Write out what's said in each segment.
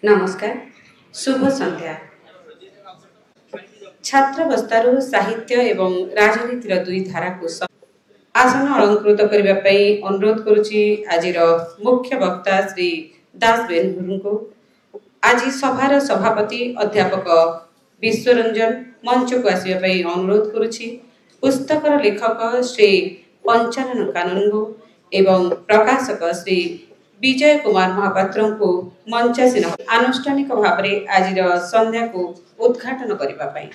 नमस्कार, शुभ संध्या। छात्रावस्थारू साहित्य एवं राजनीतिर दुई धारा को आसन अलंकृत करने अनुरोध करुछि आजिर मुख्य वक्ता श्री दास बेनहुर को। आज सभार सभापति अध्यापक विश्वरंजन मंच को आसवाई अनुरोध करुछि। पुस्तकर लेखक श्री पंचानन कानून को एवं प्रकाशक श्री विजय कुमार महापात्र को मंचासीन आनुष्ठानिक भाव में आज संध्या को उद्घाटन करने।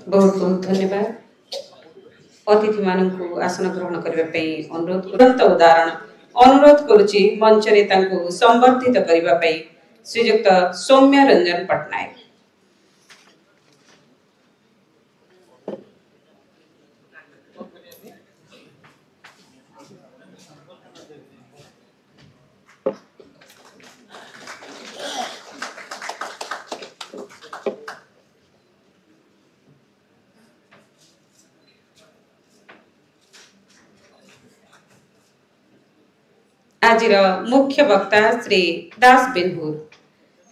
बहुत बहुत धन्यवाद। अतिथि मानक आसन ग्रहण करने अनुरोध तुरंत उदाहरण अनुरोध करुछि मंच रे तांको संवर्धित करबा पई श्रीयुक्त सौम्य रंजन पटनायक। आजिर मुख्य वक्ता श्री दास बेनहुर।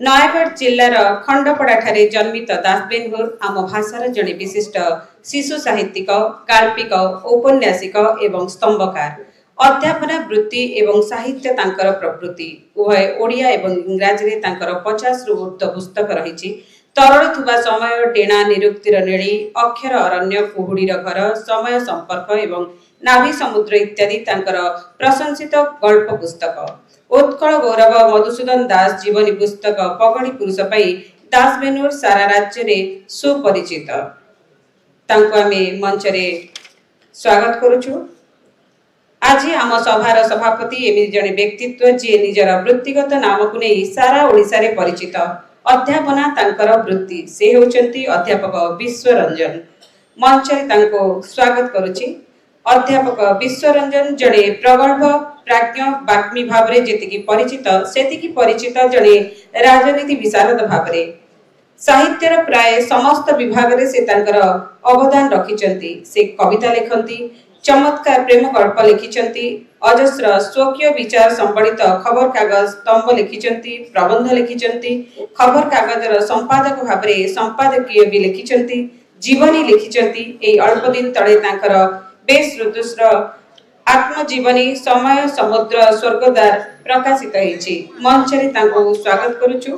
नयगढ़ जिलार खंडपड़ा ठारे जन्मित दास बेनहुर आम भाषार जड़े विशिष्ट शिशु साहित्यिक, गाल्पिक, औपन्यासिक एवं स्तंभकार। अध्यापना वृत्ति एवं साहित्य तांकर प्रवृत्ति उभय ओडिया एवं इंग्राजी रे तांकर 50 रु ऊर्ध्व पुस्तक रही। तरल थुबा समय, डेणा निरुक्तिर नेड़ी, अक्षर अरण्य, कुहुड़ीर घर, समय संपर्क एवं नाभि समुद्र इत्यादि तांकर प्रशंसित गल्प पुस्तक। उत्कल गौरव मधुसूदन दास जीवनी पुस्तक पगड़ी पुरुष पाई दास बेनहुर सारा राज्य रे सुपरिचित। तांको आमे मंच रे स्वागत करूछु। आज आम सभार सभापति एमि जने व्यक्तित्व जे निजर वृत्तिगत नाम को नहीं सारा ओडिसा रे परिचित। अध्यापना तांकर वृत्ति से होचंती अध्यापक विश्वरंजन। मंच रे तांको स्वागत करूछि। अध्यापक विश्वरंजन जड़े प्रगल्भ प्राज्ञ बाग्मी भाव रे जेतिकी परिचित सेतिकी परिचित जड़े राजनीति विशारद भाव रे। साहित्यर प्राय समस्त विभाग रे से तांकर अवदान रखिचंती। से कविता लेखंती, चमत्कार प्रेम गल्प लिखिचंती, अजस्र स्वकीय विचार संबलित खबर कागज स्तंभ लिखिचंती, प्रबंध लिखिचंती, खबर कागजर संपादक भाव रे संपादकीय भी लिखिचंती, जीवनी लिखिचंती। एई अल्प दिन तळे तांकर बेस ऋतुस्र आत्मजीवनी समय समुद्र स्वर्गद्वार प्रकाशित होईछि। मंच रे तांको स्वागत करूछु।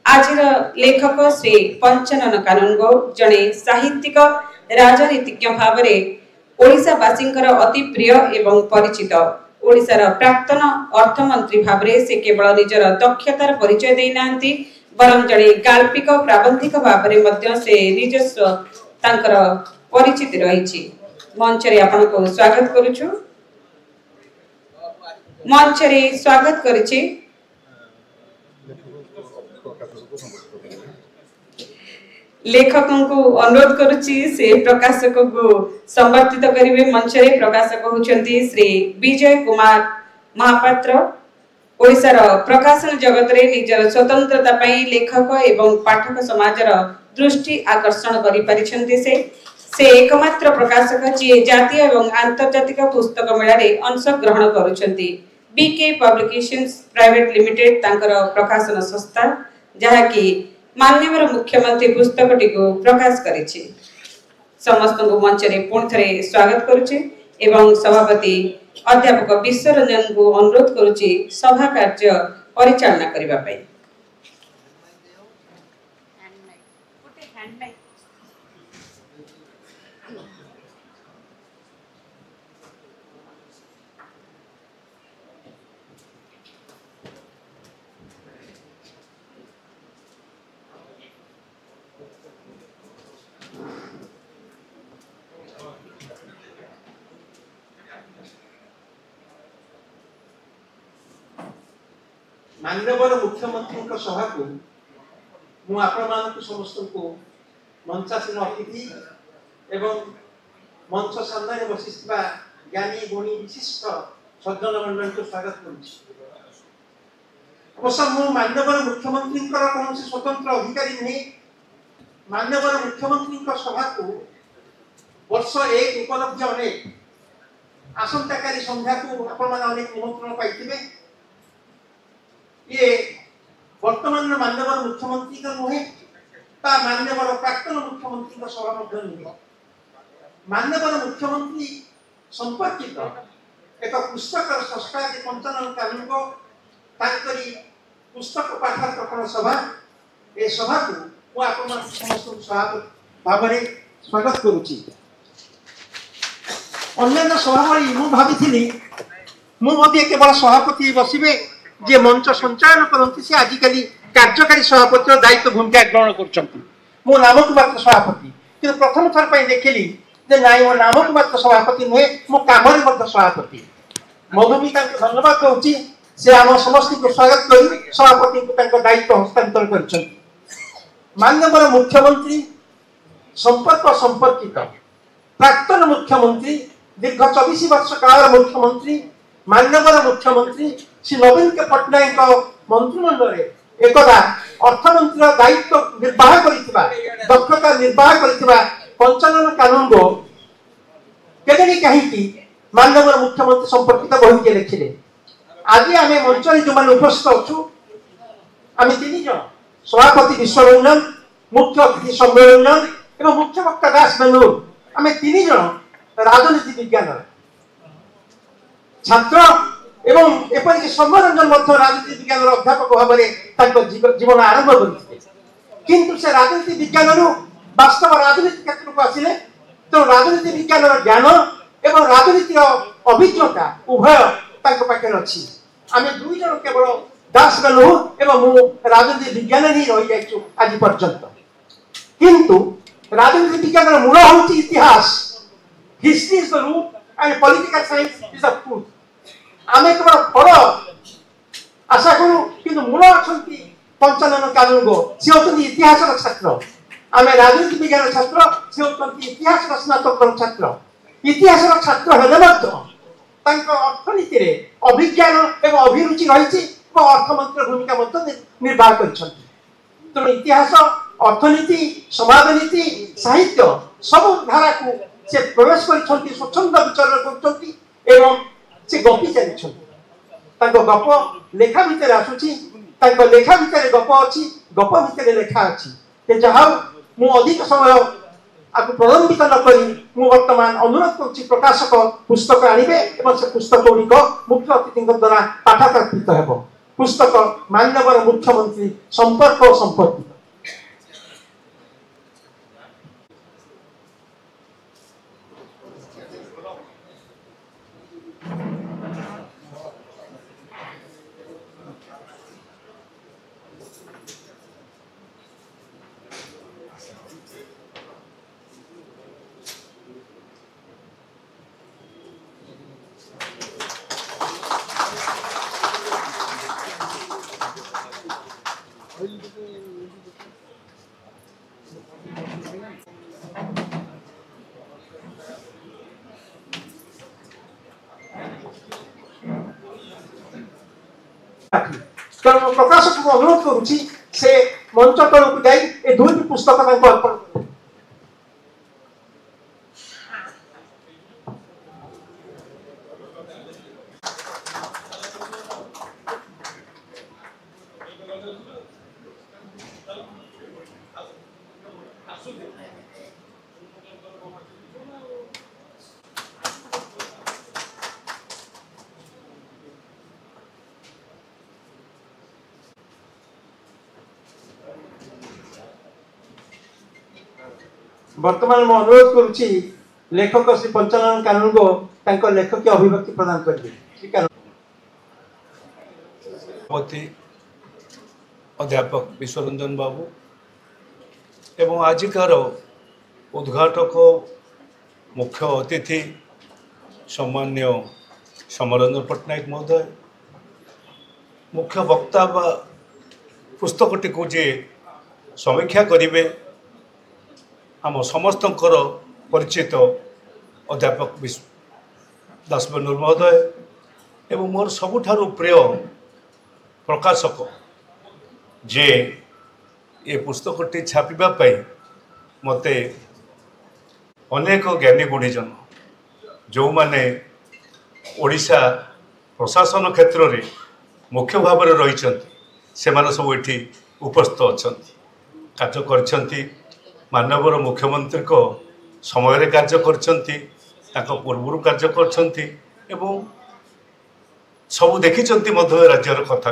आजिर लेखक श्री पंचानन कानून गो जणे साहित्यिक राजनीतिज्ञ भाव रे ओडिशावासींकर अति प्रिय एवं परिचित। ओडिशार प्राक्तन अर्थमंत्री भाव रे से केवल निजर दक्षतार परिचय देई नांती बरं जणे गाल्पिक प्राबंधिक भाव रे मध्य से निजस्व तांकर परिचित रहिछि। मंच रे आपन को स्वागत करूछु। मंच रे स्वागत करिछि लेखकों को अनुरोध करुछि से प्रकाशक को संवर्धित करिवे। मंच रे प्रकाशक होचंती श्री विजय कुमार महापात्र। ओडिशार प्रकाशन जगत रे निजर स्वतंत्रता पई लेखक एवं पाठक समाजर दृष्टि आकर्षण करि परिछंती। से एकमात्र प्रकाशक जी जातीय एवं आंतर्जातिक पुस्तक मेला रे अंश ग्रहण करूछंती। बीके पब्लिकेशंस प्राइवेट लिमिटेड तांकर प्रकाशन संस्था जहा कि माननीय मुख्यमंत्री पुस्तकटी को प्रकाश करिछि। समस्त मंच रे पुणी थरे स्वागत करुचे एवं सभापति अध्यापक विश्वरंजन को अनुरोध करुचे सभा कार्य परिचालना करिबा पई। माननीय मुख्यमंत्री सभा को मुझे समस्त को मंचासीन अतिथि एवं मंच सामने बसी ज्ञानी गुणी विशिष्ट सज्जन मंडल को स्वागत करुच्छ। माननीय मुख्यमंत्री कौन स्वतंत्र अधिकारी नहीं। माननीय मुख्यमंत्री सभा को वर्ष एक उपलब्धि अनेक आसंताकारी संध्या को अनेक निमंत्रण पाई। ये वर्तमान माननीय मुख्यमंत्री का नुहे माननीय प्राक्तन मुख्यमंत्री सभा नुहे। माननीय मुख्यमंत्री संपर्कित एक पुस्तक संस्था 55 कानून को पुस्तक पाठार्थकरण सभा ए सभा को समस्त सभापति भाव में स्वागत करुच्ची। अन्य सभा भाई मुझे केवल सभापति बसवे जे मंच संचालन करती से आजिकल कार्यकारी सभापति दायित्व भूमिका ग्रहण कर नाम को मात्र सभापति कि प्रथम थर पर देखिली जे नाई मो नाम को मात्र सभापति नुहे मो काम सभापति मधुमी धन्यवाद कहूँ से आम समस्त को स्वागत कर सभापति को दायित्व हस्तांतर कर। माननीय मुख्यमंत्री संपर्क संपर्कित प्राक्तन मुख्यमंत्री दीर्घ 24 वर्ष काल मुख्यमंत्री माननीय मुख्यमंत्री श्री नवीन के पट्टनायक मंत्रिमंडल एकदा अर्थमंत्री दायित्व निर्वाह करिथिबा दक्षता निर्वाह करिथिबा 55 कानून को केदनी कहीं माननीय मुख्यमंत्री संपर्कित बही के लिखिले। आज आम मंच जो मैंने उपस्थित अच्छु आम 3 जन सभापति विश्वरंजन मुख्य अतिथि सम्मेलन और मुख्य वक्ता दास बेनूर आम 3 जन राजनीति विज्ञान छात्र एवं एपरिक सम्मरंजन राजनीति विज्ञान अध्यापक भाव में जीवन आरंभ करते किंतु से राजनीति विज्ञान वास्तव राजनीति क्षेत्र को आसिले तो राजनीति विज्ञान ज्ञान एवं राजनीति अभिज्ञता उभय पाखे अच्छी। आम 2 जन केवल दास बेनू एवं राजनीति विज्ञान ही रही जाइछु आज पर्यंत किंतु राजनीति विज्ञान मूल हूँ इतिहास history is the root and political science is the truth. आम केवल फल आशा करूँ कि मूल अच्छा 55 कानून को सी होती इतिहास छात्र आम राजनीति विज्ञान छात्र सी होती इतिहास स्नातक छात्र इतिहास छात्र हेले अर्थनीति अभिज्ञान एवं अभिरुचि रही अर्थमंत्री भूमिका निर्वाह कर इतिहास अर्थनीति समाजनीति साहित्य सब धारा को से प्रवेश कर स्वच्छंद विचरण कर से गपी चली गप लेखा भितर आसूची लेखा भितर गप अच्छी गप भितर लेखा अच्छी जहाँ मु अधिक समय आपको प्रलंबित न करी वर्तमान अनुरोध कर प्रकाशक पुस्तक आनिबे एवं से पुस्तक गुड़िक मुख्य अतिथि द्वारा पाठांतरित हेब। पुस्तक माननीय मुख्यमंत्री संपर्क और संपर्कित। प्रकाशक को अनुरोध करुच्ची से मंच तल को जाई ए 2टी पुस्तक अर्पण। वर्तमान मैं अनुरोध करुच्ची लेखक श्री पंचानन कानून को लेखक अभिव्यक्ति प्रदान करेंगे। अध्यापक विश्वरंजन बाबू एवं आजिकार उद्घाटक मुख्य अतिथि सम्मान्य समरंजन पट्टनायक महोदय, मुख्य वक्ता बा पुस्तकटी को जे समीक्षा करेंगे आम समस्त परिचित अध्यापक दासबेनूर महोदय एवं मोर सबुठारु प्रिय प्रकाशक जे ये पुस्तकटी छापिबाई मते अनेक ज्ञानी गुणीजन जो माने ओडिशा प्रशासन क्षेत्र में मुख्य भाव में रही से सब ये उपस्थित अच्छा कार्य कर मानवर मुख्यमंत्री को समय कार्य कर पूर्व कार्य कर सब देखी राज्यर कथा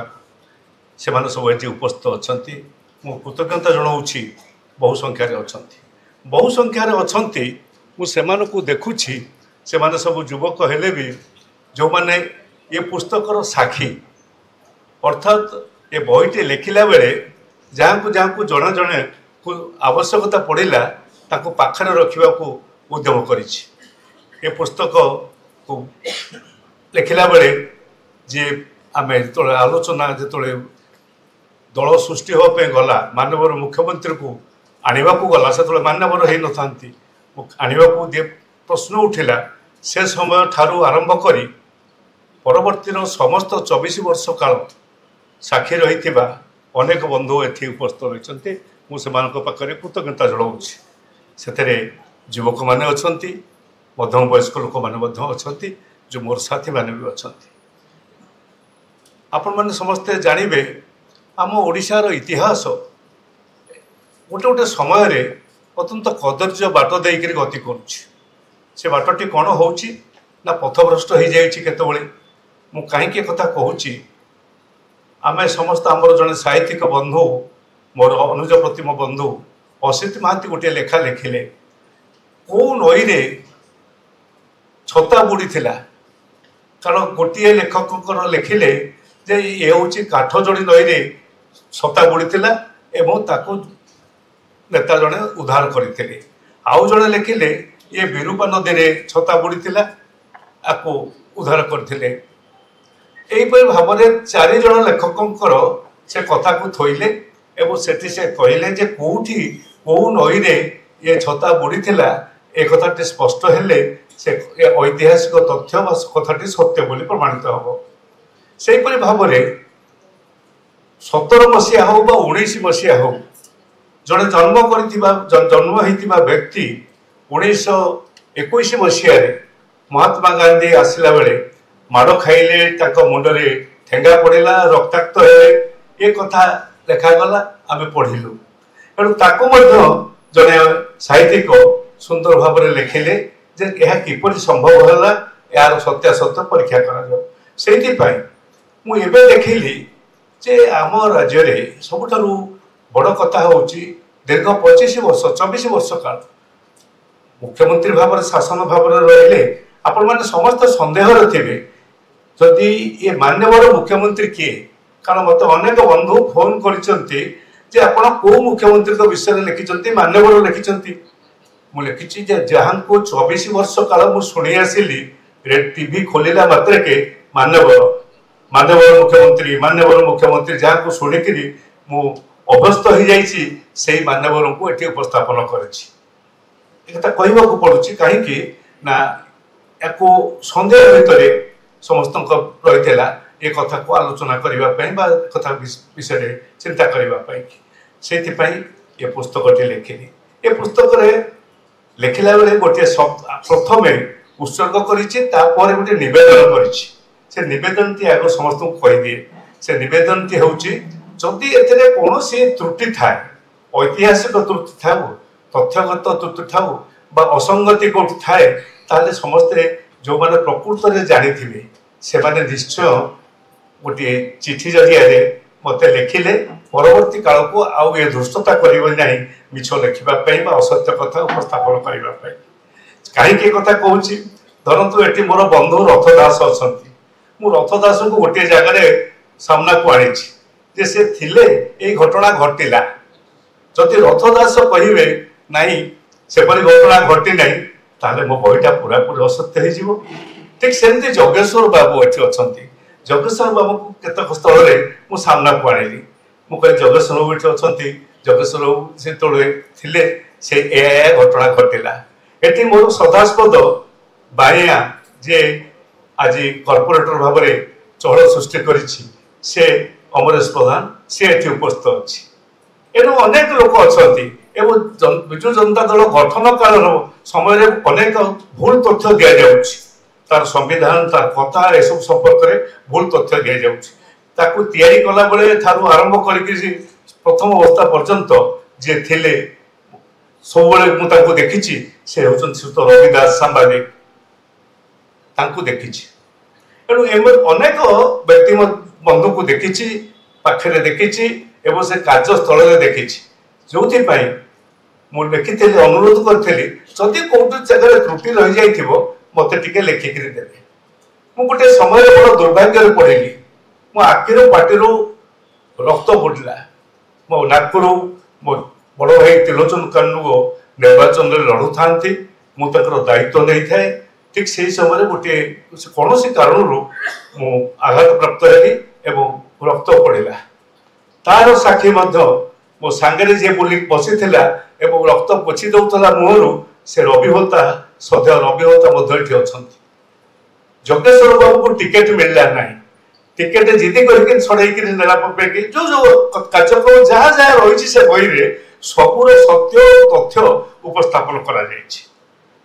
से सब ये उपस्थित अच्छा मु कृतज्ञता जनाऊँगी। बहु संख्यार अच्छा बहु संख्यार अच्छा मुझे देखुची से सब युवक हेले भी जो माने ये पुस्तकर साक्षी अर्थात ये बहीटे लिखला बेले जहाँ को जड़े जड़े को आवश्यकता पड़ा ताको पाखरे रखा उद्यम करिछि। ये पुस्तक को लिखला बेले जे आम जो आलोचना जो दल सृष्टि होगापी गला मानवर मुख्यमंत्री को आने को गला से मानवर हो न था आने को जे प्रश्न उठिला से समय ठारू आरंभ करी परवर्ती समस्त 24 वर्ष काल साक्षी रही अनेक बंधु ये उपस्थित रही मुझे पाखे कृतज्ञता जनाऊँगी। से युवक मैंने अच्छा मध्यम वयस्क लोक मैंने अच्छा जो मोर साथी मैंने भी अच्छा आपण मैंने समस्ते जानवे आम ओडिशार इतिहास गोटे गोटे समय रे अत्यंत कदर्य बाट देकर गति करुच्ची से बाटटी कौन हो ना पथभ्रष्ट हो जाते मु कहीं कथा कहूँ आम समस्त आमर जड़े साहित्यिक बंधु मोर अनुज प्रतिम बंधु असित महांती गोटे लेखा लिखिले कौ नई रे छता बुड़ी थिला कारण गोटे लेखक लिखिले जे ये हूँ काठजोड़ी नई रे छता बुड़ी थिला एवं ताको नेता जड़े उद्धार करते आउ जड़े लिखिले ये विरूपा नदी में छता बुड़ी थिला आपको उद्धार करते यहीपरि भाव में 4 जन लेखकों से कथा को थोइले एवं सेठी से कहले जे कोठी कौ नई रे ये छता बुड़ी थिला ए कथाटी स्पष्ट हेले से ऐतिहासिक तथ्य कथाटी सत्य बोली प्रमाणित हम से भाव में 17 मसीहा हो 19 मसीहा हो जड़े जन्म होता व्यक्ति 1921 मसीह महात्मा गांधी आसला बेले माड़ खाइले मुंडे ठेंगा पड़ा रक्ताक्त है ये कथा लेखागला आम पढ़िलु तेणु ताको जड़े साहित्यिक सुंदर भाव में लिखिले जे यह किपर संभव है यार सत्यासत्य परीक्षा कर मुझे देखिली जे आम राज्य में सबुठारु बड़ कथा हूँ दीर्घ 25 वर्ष 24 वर्ष काल मुख्यमंत्री भाव में शासन भाव में रहिले आपण मैंने समस्त संदेह थे जदि ये मान्यवर मुख्यमंत्री किए कारण मत अनेक बंधु फोन करते आपण कौ मुख्यमंत्री विषय में लिखिं मान्यवर लिखिं मुझे लिखी जहाँ को 24 वर्ष काल मुझे शुणी आसिली टीवी खोलिला मात्र के मान्यवर मुख्यमंत्री जहाँ को शुणिक मु अभ्यस्त हो जाइए मान्यवर को ये उपस्थापन कर कहवा पड़ुची कहीं ना या सन्देह भितर समस्त रही ये कथा को आलोचना करने कथा विषय चिंता करने से ये पुस्तकटी लिखिली ये पुस्तक लिखला बेले गोटे प्रथम उत्सर्ग कर गोटे नवेदन कर नवेदन टी आग समस्त को कहीदिए से नवेदन टी हूँ जदि कौन त्रुटि थाए ऐतिहासिक त्रुटि था तथ्यगत त्रुटि था बा असंगति कोठी थाए ताले समस्ते जो माने प्रकृत रे जानि थिबे से माने निश्चय गोटे चिठी जरिया रे मते लिखिले परवर्ती काल को आउ ए दुष्टता करिबो नाही मिछ लिखिबा पई बा असत्य कथा उपस्थापन करिबा पई काहे के कथा कहूची धरंतु एटी मोर बंधु रथदास अछंती मु रथदास को गोटे जगह रे सामना को आनी जे से थिले ए घटना घटिला जदि रथदास कहिबे नाही सेपरि घटना घटी नाही ताले मो बहिटा पूरा पूरा असत्य हे जीवो ठीक सेमती जोगेश्वर बाबू एठी अछंती जोगेश्वर बाबू को केतक स्थल रे मु सामना को आनीली मु कहि जोगेश्वर बाबू एठी अछंती जोगेश्वर बाबू से तोळे थिले से ए घटना घटिला एठी मोर सदास्पद बाया जे आज कॉर्पोरेटर भाव में चहल सृष्टि करिछि से अमरेश प्रधान से एठी उपस्थित अछि एनु अनेक लोक अछंती एवं बिजु जनता दल गठन काल समय अनेक भूल तथ्य दिया जाउछि तार संविधान तार कथा ए सब संपर्क रे भूल तथ्य दिया जाउछि ताकू तयारी कला बेले थारु आरंभ करिकि प्रथम अवस्था पर्यंत जे थिले सब बेले मु ताकू देखिछि से होचन सुत रविदास सांबादिक ताकू देखिछि एनु अनेक व्यक्ति बंधु को देखिछि पाखरे देखिछि एवं से कार्यस्थल रे देखिछि जोथि पई मु लिखिथि अनुरोध करथि जदि कोट जगह त्रुटि रहि जाइथिबो मते टिके लेखिकरी देबे मु गोटे समय बड़ दुर्भाग्य रे पड़िली मो आखिरो पाटिरो रक्त बुडला मो नागपुरु मो बड़ भाई त्रिलोचन कान्नु निर्वाचन रे लड़ु थांती मु तकर दायित्व नै थाए ठीक से समय गोटे कौन कारण मु आघात प्राप्त हेली एवं रक्त पड़ा तार साक्षी मो सांगे जे बोली बसी एवं रक्त पोछि दौला मुहरु से रविहता सद्य रविहता अच्छा जोगेश्वर बाबू को टिकेट मिलला ना टिकेट जिदी करके छड़ेक नेलापे जो जो कार्यक्रम जहाँ जहाँ रही से बही सबूर सत्य तथ्य उपस्थापन करा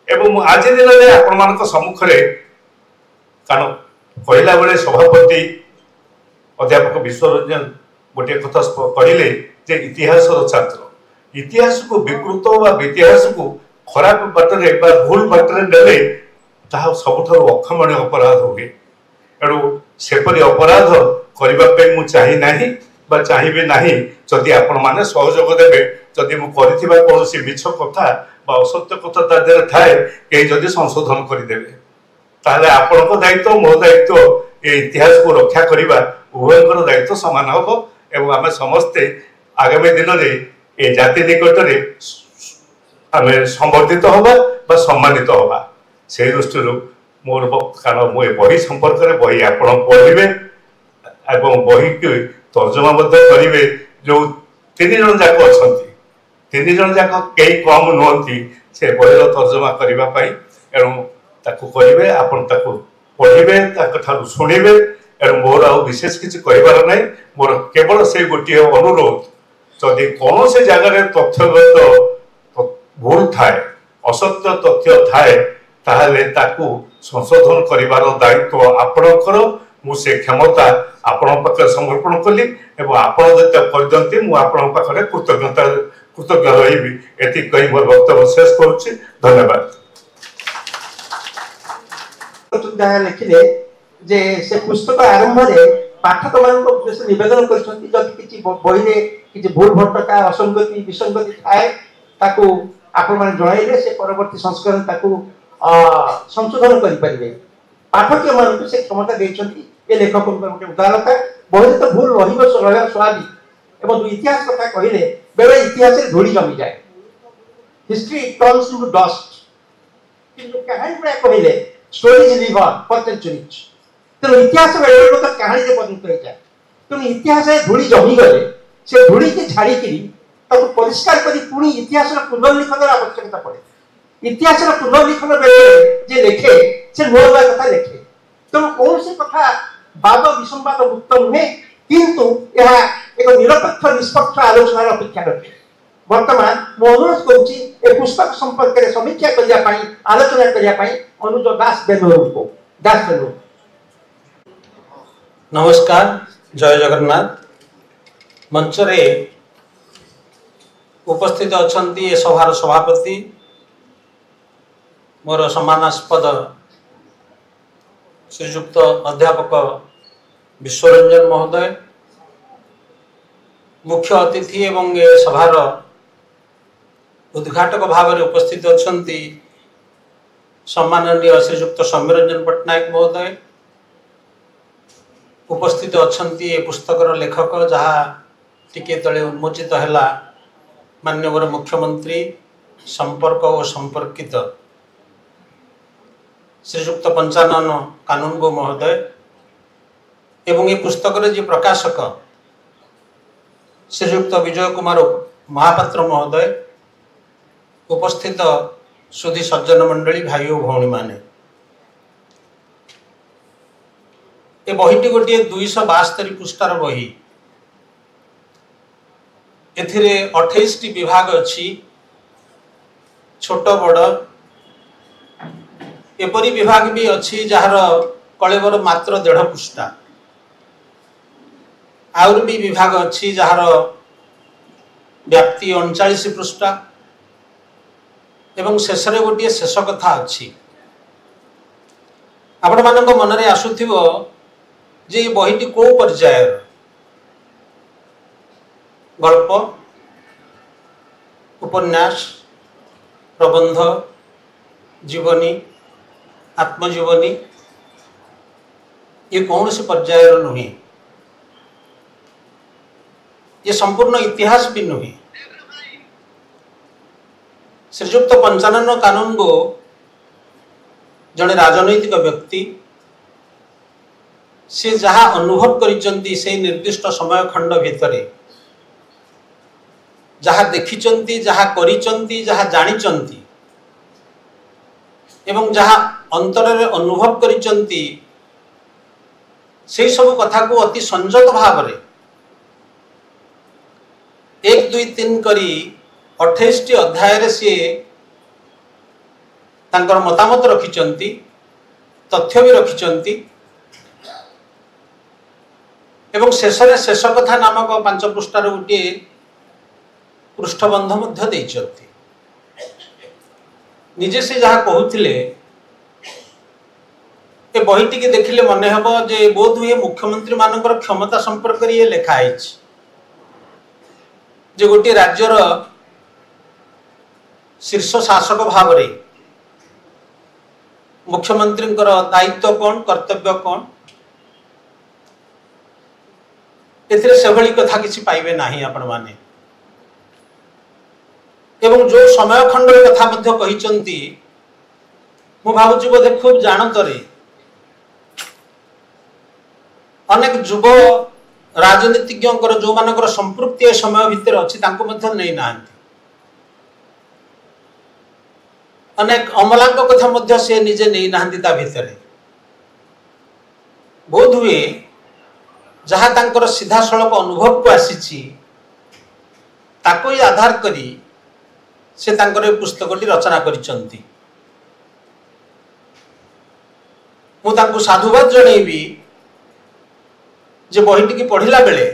एवं आज दिन में आपण मान सम्मुख कारण कहला बेले सभापति अध्यापक विश्वरंजन गोटे कथा कहले जे इतिहास छात्र इतिहास को विकृत इतिहास को खराब बाटरे भूल बाटरे नेले ताहा सबुठार अक्षमणीय अपराध हुए एणु सेपरी अपराध करने मु चाही नाही बा चाहिए नाही जदि आपण माने सहयोग देबे जदि मु करिथिबा कोनोसी मिछ कथा बा असत्य कथा ता देर थाए के जदि संशोधन करि देबे ताले आपनको दायित्व मो दायित्व ए इतिहास को रक्षा करिबा उभयकर दायित्व समान हबो एवं आमे समस्ते आगामी दिन रे ए जाति निकट रे आमे संवर्धित होबा बा सम्मानित होबा से दृष्टि मोर कारण मो बही संपर्क रे बही आपण पढ़िबे एवं बही के तर्जमा करेंगे जो 3 जन जाक अच्छा 3 जन जाक कई कम नुहति से बहीर तर्जमा करने एणु ताकू करेंगे आपन ताकू पढ़े ठार शुणे एणु मोर आ विशेष किसी कहबार ना मोर केवल से गोटे अनुरोध जदि कौन से जगह तथ्यगत भूल थाए असत्य तथ्य थाए ताहले ताकू संशोधन करिवार दायित्व आपणकर मु से क्षमता आपण पाखे समर्पण कली एवं आपण जते करदंती मु आपण पाखे कृतज्ञ रही एति कही मोर वक्तव्य शेष करूछि धन्यवाद। जहाँ लिखिले जे से पुस्तक आरंभ रे पाठक मान उद्देश्य निवेदन करछंती जदि किछि बही रे किछि भूल भटका असंगति विसंगति थाए ताकू आपण मान जणाइले से परवर्ती संस्करण ताकू संशोधन करि परिबे पाठक मान से क्षमता देछंती ए लेखक गोटे उदाहरण था बहुत तो भूल रही स्वाभाविक एवं इतिहास कथा कहले बेले इतिहास रे धूली जमी जाए हिस्ट्री टर्न्स टू डस्ट किंतु कहानी गुड़ा कहले stories live on for centuries तो इतिहास बेले तो कहानी रे परिणत हो जाए तो इतिहास रे धूली जमी गले से धूली के झाड़ी करी तब परिष्कार करी पुणी इतिहास रे पुनर्लिखन आवश्यकता पड़े इतिहास रे पुनर्लिखन बेले जे लिखे से नोवा कथा लिखे तो कौन से कथा वाद विसंवाद मुक्त नुहे किंतु यह एक निरपेक्ष निष्पक्ष आलोचनार अपेक्षा रखे वर्तमान मो अनुरोध करुच्ची ए पुस्तक संपर्क में समीक्षा करने आलोचना करने अनुज दास बेनूर को दास बेनूर। नमस्कार जय जगन्नाथ मंच रे उपस्थित अछंती ए सभार सभापति मोर सम्मानास्पद श्रीजुक्त अध्यापक विश्वरंजन महोदय, मुख्य अतिथि एवं ए सभार उद्घाटक भाव में उपस्थित अछंती सम्माननीय श्रीजुक्त सौम्यरंजन पट्टनायक महोदय, उपस्थित अछंती ए पुस्तकर लेखक जहाँ टिके तले उन्मोचित हैला माननीय मुख्यमंत्री संपर्क और संपर्कित श्रीजुक्त पंचानन कानूनगो महोदय एवं ये पुस्तक जी प्रकाशक श्रीजुक्त विजय कुमार महापात्र महोदय, उपस्थित सुधी सज्जन मंडली भाई और भौणी माने, ए बहीटी गोटे 272 पृष्ठार बही। एथिरे 28 टी विभाग अच्छी, छोट बड़ एपरी विभाग भी अच्छी जार कलेवर मात्र 1.5 पृष्ठा, आउर भी विभाग अच्छी जार व्याप्ति 39 पृष्ठा एवं शेष गोटे शेष कथा अच्छी। आपण मानक मन में आसुथिबो जे ये बहीटी को पर्यायर गल्प, उपन्यास, प्रबंध, जीवनी, आत्मजीवनी ये कौन से पर्यायर नुहे, ये संपूर्ण इतिहास भी नुहे। श्रीजुक्त पंचानन कानूनगो जड़े राजनैतिक व्यक्ति, से जहाँ अनुभव करिचंती से निर्दिष्ट समय खंड भितरे जहाँ देखिचंती, जहाँ करिचंती, जहाँ जानिचंती एवं जहाँ अंतर रे अनुभव करिचंती से सब कथा को अति संयत भाव रे 1 2 3 करी 28 टी अध्याय रे से तांकर मतामत रखिचंती, तथ्य भी रखिचंती एवं शेष शेष कथा नामक 5 पृष्ठार गोटे पृष्ठबंध मध्य देइचंती। निजे से जहाँ कहूथिले ए बहीटी के देखिले मन हम जे बोध हुए मुख्यमंत्री मानकर क्षमता संपर्क ये लेखा जे गोटे राज्यर शीर्ष शासक भाव रे मुख्यमंत्री दायित्व कौन, कर्तव्य कौन, एथिरे सेभली कथा किसी पाइबे नाही आपण माने। एवं जो समय खंड कथा मध्य कहिचंती मु भावुची बोधे खूब जानतरे अनेक युव राजनीतिज्ञ जो मानकर संपृक्ति समय भितर अच्छी तांको मध्य नहीं नांती, अनेक अमलांक कथा मध्य से निजे नहीं नांती ता भितरे बोध हुए जहाँ तांकर सीधा सड़क अनुभव को आसीची ताको ही आधार करी से तांकर पुस्तकटी रचना करिचंती। मु तांको साधुवाद जणेबी जे बहीटी की पढ़िला बेले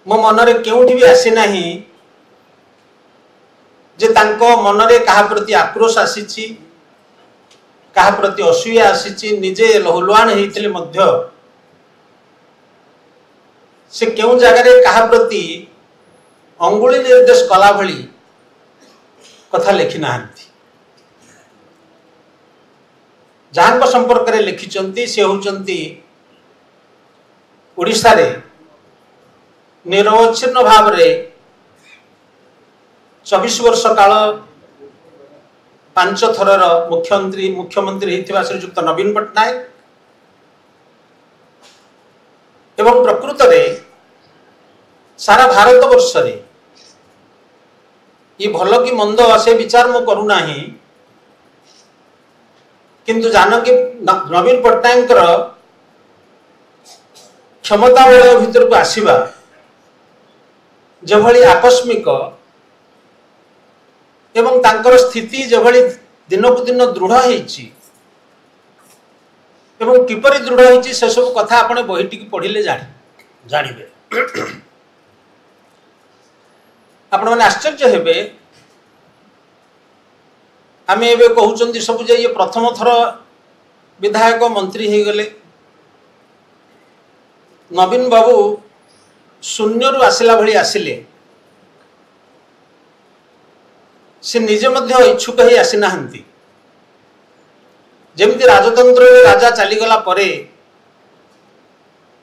मो मनरे केउठी भी आसी नाही जे तांको मनरे कहा प्रति आक्रोश आसीची, कहा प्रति असूया आसीची, निजे लहुलुआन हेइथिले मध्य से केउ जगह कहा प्रति अंगुली निर्देश कला भली कथा लिखि नाहंती। जहाँ संपर्क में लिखिचंती से होचंती ओडिशा रे निरवच्छिन्न भाव रे 24 वर्ष काल 5 थरर मुख्यमंत्री होता श्रीजुक्त नवीन पट्टनायक एवं प्रकृत में सारा भारत वर्ष रे ये भल कि मंद से विचार मु करूना किंतु जान कि नवीन पट्टनायक क्षमता बल भीतर को आसवा जभली आकस्मिक एवं तांकर स्थिति जभली दिन को दिन दृढ़ होईची एवं किपरि दृढ़ होईची से सब कथा आपने बहीटी की पढ़िले जानिबे। आपण माने आश्चर्य हेबे आम एवं कहते सब जे ये प्रथम थर विधायक मंत्री हो गले। नवीन बाबू शून्य रु आसला भली आसिले, से निजे मध्य इच्छुक ही आसी नाहंती। जेमती राजतंत्र राजा चलीगला परे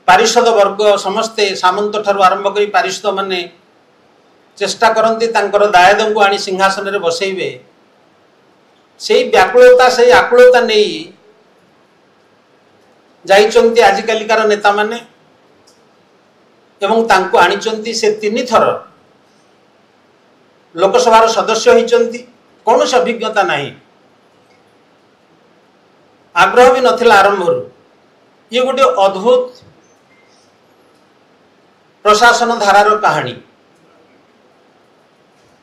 पारिषद वर्ग समस्ते सामंत ठारू आरंभ करी पारिषद माने चेष्टा करती तांकर दायद को आनी सिंहासन रे बसैबे। से व्याकुलता से आकुलता नहीं जाइचंती आजिकालिकार नेता माने एवं तांको आनिचंती। से 3 थर लोकसभार सदस्य होइचंती, कौन से अभिज्ञता नहीं, आग्रह भी नथिला आरंभ। ये गोटे अद्भुत प्रशासन धारार कहानी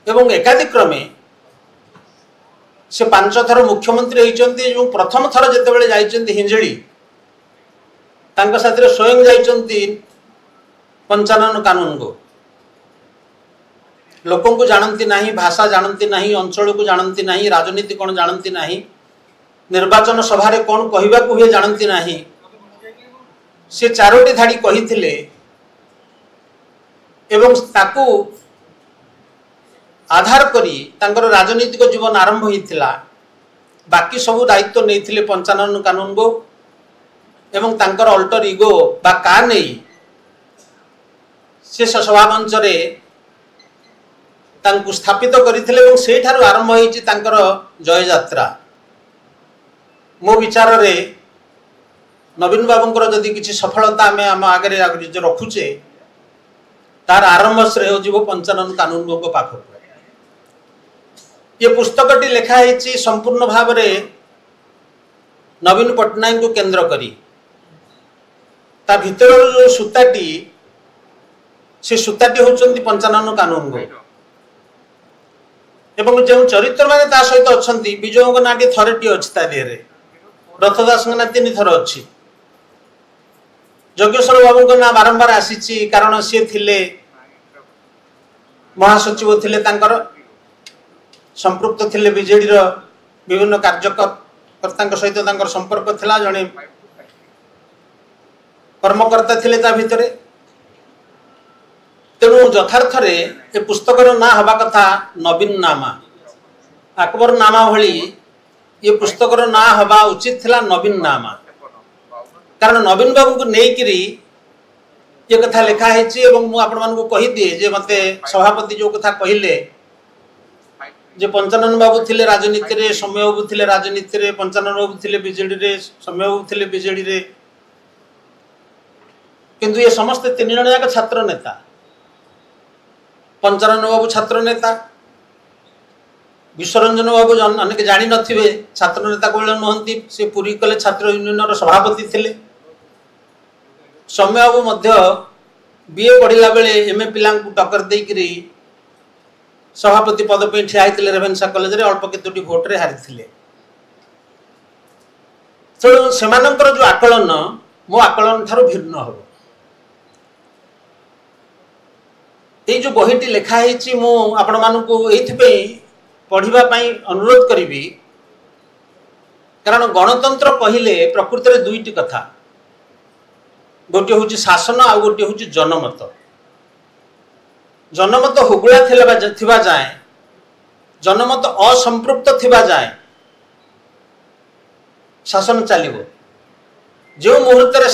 एवं एकाधिक्रमे से 5 थर मुख्यमंत्री होइचंती। प्रथम थर जेतेबेले जाइचंती हिंजड़ी, तांका साथी स्वयं जाइचंती 55 कानून को। लोकों को जानती नहीं, भाषा जानती नहीं, अंचल को जानती नहीं, राजनीति कौन जानती नहीं, निर्वाचन सभा रे कौन कहवा को हुए जानती नहीं। से 4टी धाड़ी कही एवं ताकू आधार करी तांकर राजनीतिक जीवन आरंभ होइथिला। बाकी सब दायित्व नहीं थिले 55 कानून को एवं तांकर अल्टर इगो बा का नहीं से सभा मंच रे तांकु स्थापित करथिले एवं से ठारू आरंभ होइछि तांकर जय यात्रा। मो विचार रे नवीन बाबूंकर जदि किछि सफलता आमे आम आगे रखुचे तार आरंभ श्रेय जीव 55 कानून को पाख। ये पुस्तकटी लेखा है संपूर्ण भाव में नवीन पट्टनायक को केंद्र करी। ता भीतर जो सूताटी से सूताटी होचंती 55 कानून को एवं जो चरित्र माने ता सहित अछंती। विजय को नाटी थरटी अछि ता देरे, रथदास ना 3 थर अछि, जोगेश्वर बाबू को ना बारंबार आसीची कारण सी थिले महासचिव थिले, तांकर संपृक्त थिले बीजेडी रो विभिन्न कार्यकर्ता सहित तांकर संपर्क थिला। जणे कर्मकर्ता थिले ता भितरे। तेणु यथार्थ रे ए पुस्तकर ना हवा कथा नवीन नामा, अकबर नामा भली ये पुस्तकर ना हवा उचित थिला नवीन नामा। कारण नवीन बाबू को नेकिरी ये कथा लिखा है। मु आपण मानकु कहि दिए जे मते सभापति जो कथा कहिले जे 55 बाबू थिले राजनीति रे, समय बाबू थिले राजनीति रे, 55 बाबू थिले बीजेडी रे, समय बाबू थिले बीजेडी रे, किंतु ये समस्त 3 जण जाक छात्र नेता। 55 बाबू छात्र नेता, विश्वरंजन बाबू अनेक जानी नथिबे छात्र नेता कोले नहंती, से पुरी कले छात्र यूनियन रो सभापति थिले। समय बाबू मध्य बीए पढ़िला बेले एमए पिला टक्कर देकरी सभापति पद पे ठिया होइतिले रेभेन्सा कॉलेज रे, अल्प केतोटी भोट रे हारिथिले। तेणु सेमानंकर जो आकलन मो आकलन ठारो भिन्न हो। ये जो बहीटी लेखा है मु आपण मानकु एइथिपे पढ़िबा पई अनुरोध करिवि, कारण गणतंत्र कहिले प्रकृति रे 2टी कथा, गोटे हूँ शासन आ गोटे हूँ जनमत। जनमत हुगुला थिबा जाए, जनमत असंपृक्त थिबा जाए शासन चलिबो। जो मुहूर्त रे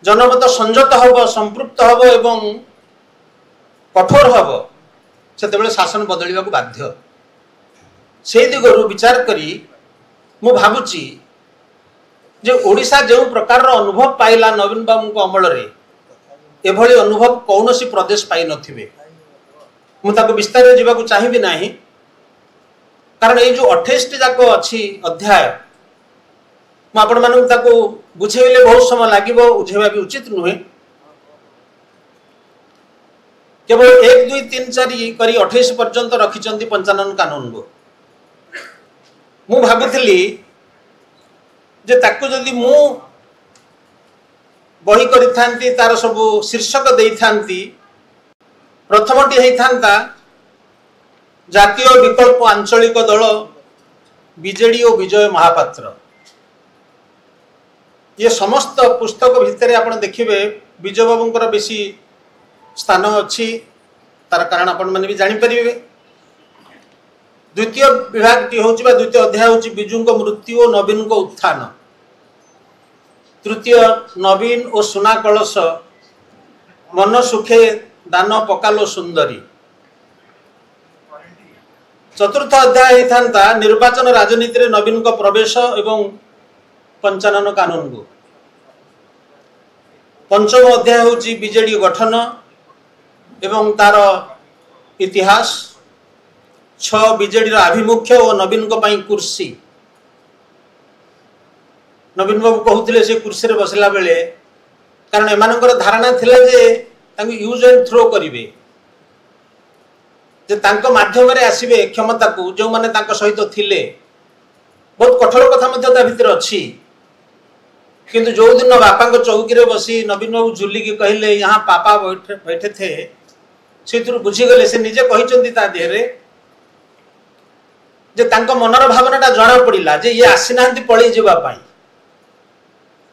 जनमत संजत हब, संपृक्त हब एवं कठोर हब, सेतेबेले शासन बदलिबा को बाध्य। से दिगरु विचार करी मु भाबुची जे ओडिशा जो प्रकार अनुभव पाइला नवीन बाबू को अमल रे, एभली अनुभव कौन सी प्रदेश पाई नथिबे। मुझे विस्तार में जावाक चाहिए ना, कारण ये जो 28 जाक अच्छी अध्याय मुझे बुझेले बहुत समय लगे, बुझेबा भी उचित नुहे। केवल 1 2 3 4 करी 28 पर्यंत रखिचंती 55 कानून को। मु भाबुथिली जे ताकू जदि मु बही करि थांती तार सब शीर्षक देई थांती, प्रथमटी हेई थांता जातीय विकल्प आंचलिक दल विजेडी और विजय महापात्र ये समस्त पुस्तक भितर आप देखिए विजय बाबूंकर बेसी स्थान अच्छी तार कारण आपण मैंने भी जापर द्वितीय विभाग टी हूँ द्वितीय अध्याय हूँ विजु मृत्यु और नवीन को उत्थान तृतीय नवीन और सुना कलश मन सुखे दान पकालो सुंदरी चतुर्थ अध्याय होता निर्वाचन राजनीति रे नवीन को प्रवेश एवं पंचानन कानून को पंचम अध्याय हूँ बीजेडी गठन एवं तार इतिहास बीजेडी आभिमुख्य और नवीन को पाई कुर्सी नवीन बाबू कहते से कुर्सी रे बसला बेले कारण एमानकर धारणा थिला जे यूज एंड थ्रो करिवे जे तांको माध्यम रे आसीबे क्षमता को जो माने तांको सहित थिले बहुत कठोर कथा मध्य ता भीतर अछि किंतु जो दिन बापा को चौकी रे बसी नवीन बाबू झुली की कहले यहाँ पापा बैठे थे से बुझी गले से निजे कहिचंती ता देहरे जे तांको मनर भावनाटा जना पड़िला जे ये आसी नांती पळी जेबा पाई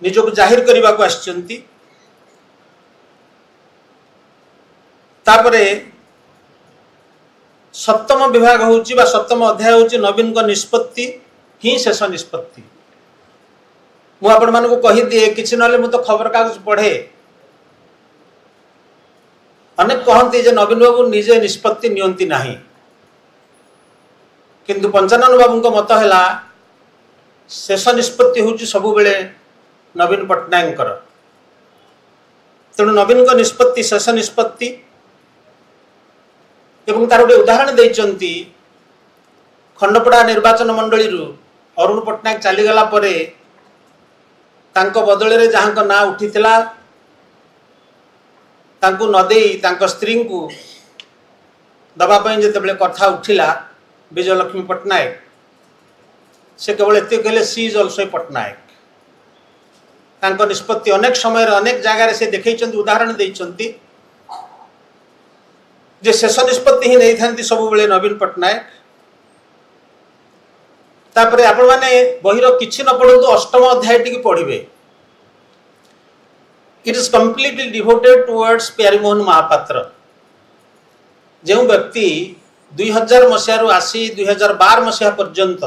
निजको जाहिर करबा को आछंती तापरे सप्तम विभाग होउची बा सप्तम अध्याय होउची नवीन को निष्पत्ति ही शेष निष्पत्ति मु आपण मान को कहि दिए किछि नले मु तो खबर कागज पढ़े अनेक कहते जे नवीन बाबू निजे निष्पत्ति नियंती नाही किंतु पंचानन बाबू मत है शेष निष्पत्ति हूँ सब बेले नवीन पट्टनायक तेणु नवीन को निष्पत्ति शेष निष्पत्ति एवं तार गोटे उदाहरण देइचंती खंडपड़ा निर्वाचन मंडली अरुण पट्टनायक चलीगला परे तांको बदले रे जहाँ ना उठीथिला तांको नदे तांको स्त्री को दबापाई जिते कथा उठिला विजयलक्ष्मी पट्टनायक से केवल एत कहले सी इज ऑल्सो पट्टनायक तांको निष्पत्ति अनेक समय अनेक जगार से देखते उदाहरण देइचंती जे शेष निष्पत्ति ही नहीं था सब बेले नवीन पट्टनायक तापरे आपण माने बहिर किछि न पढंतु अष्टम अध्याय टी पढ़िबे it is completely devoted towards Pyarimohan Mohapatra जो व्यक्ति 2000 मसीह आसी 2012 मसीहा पर्यंत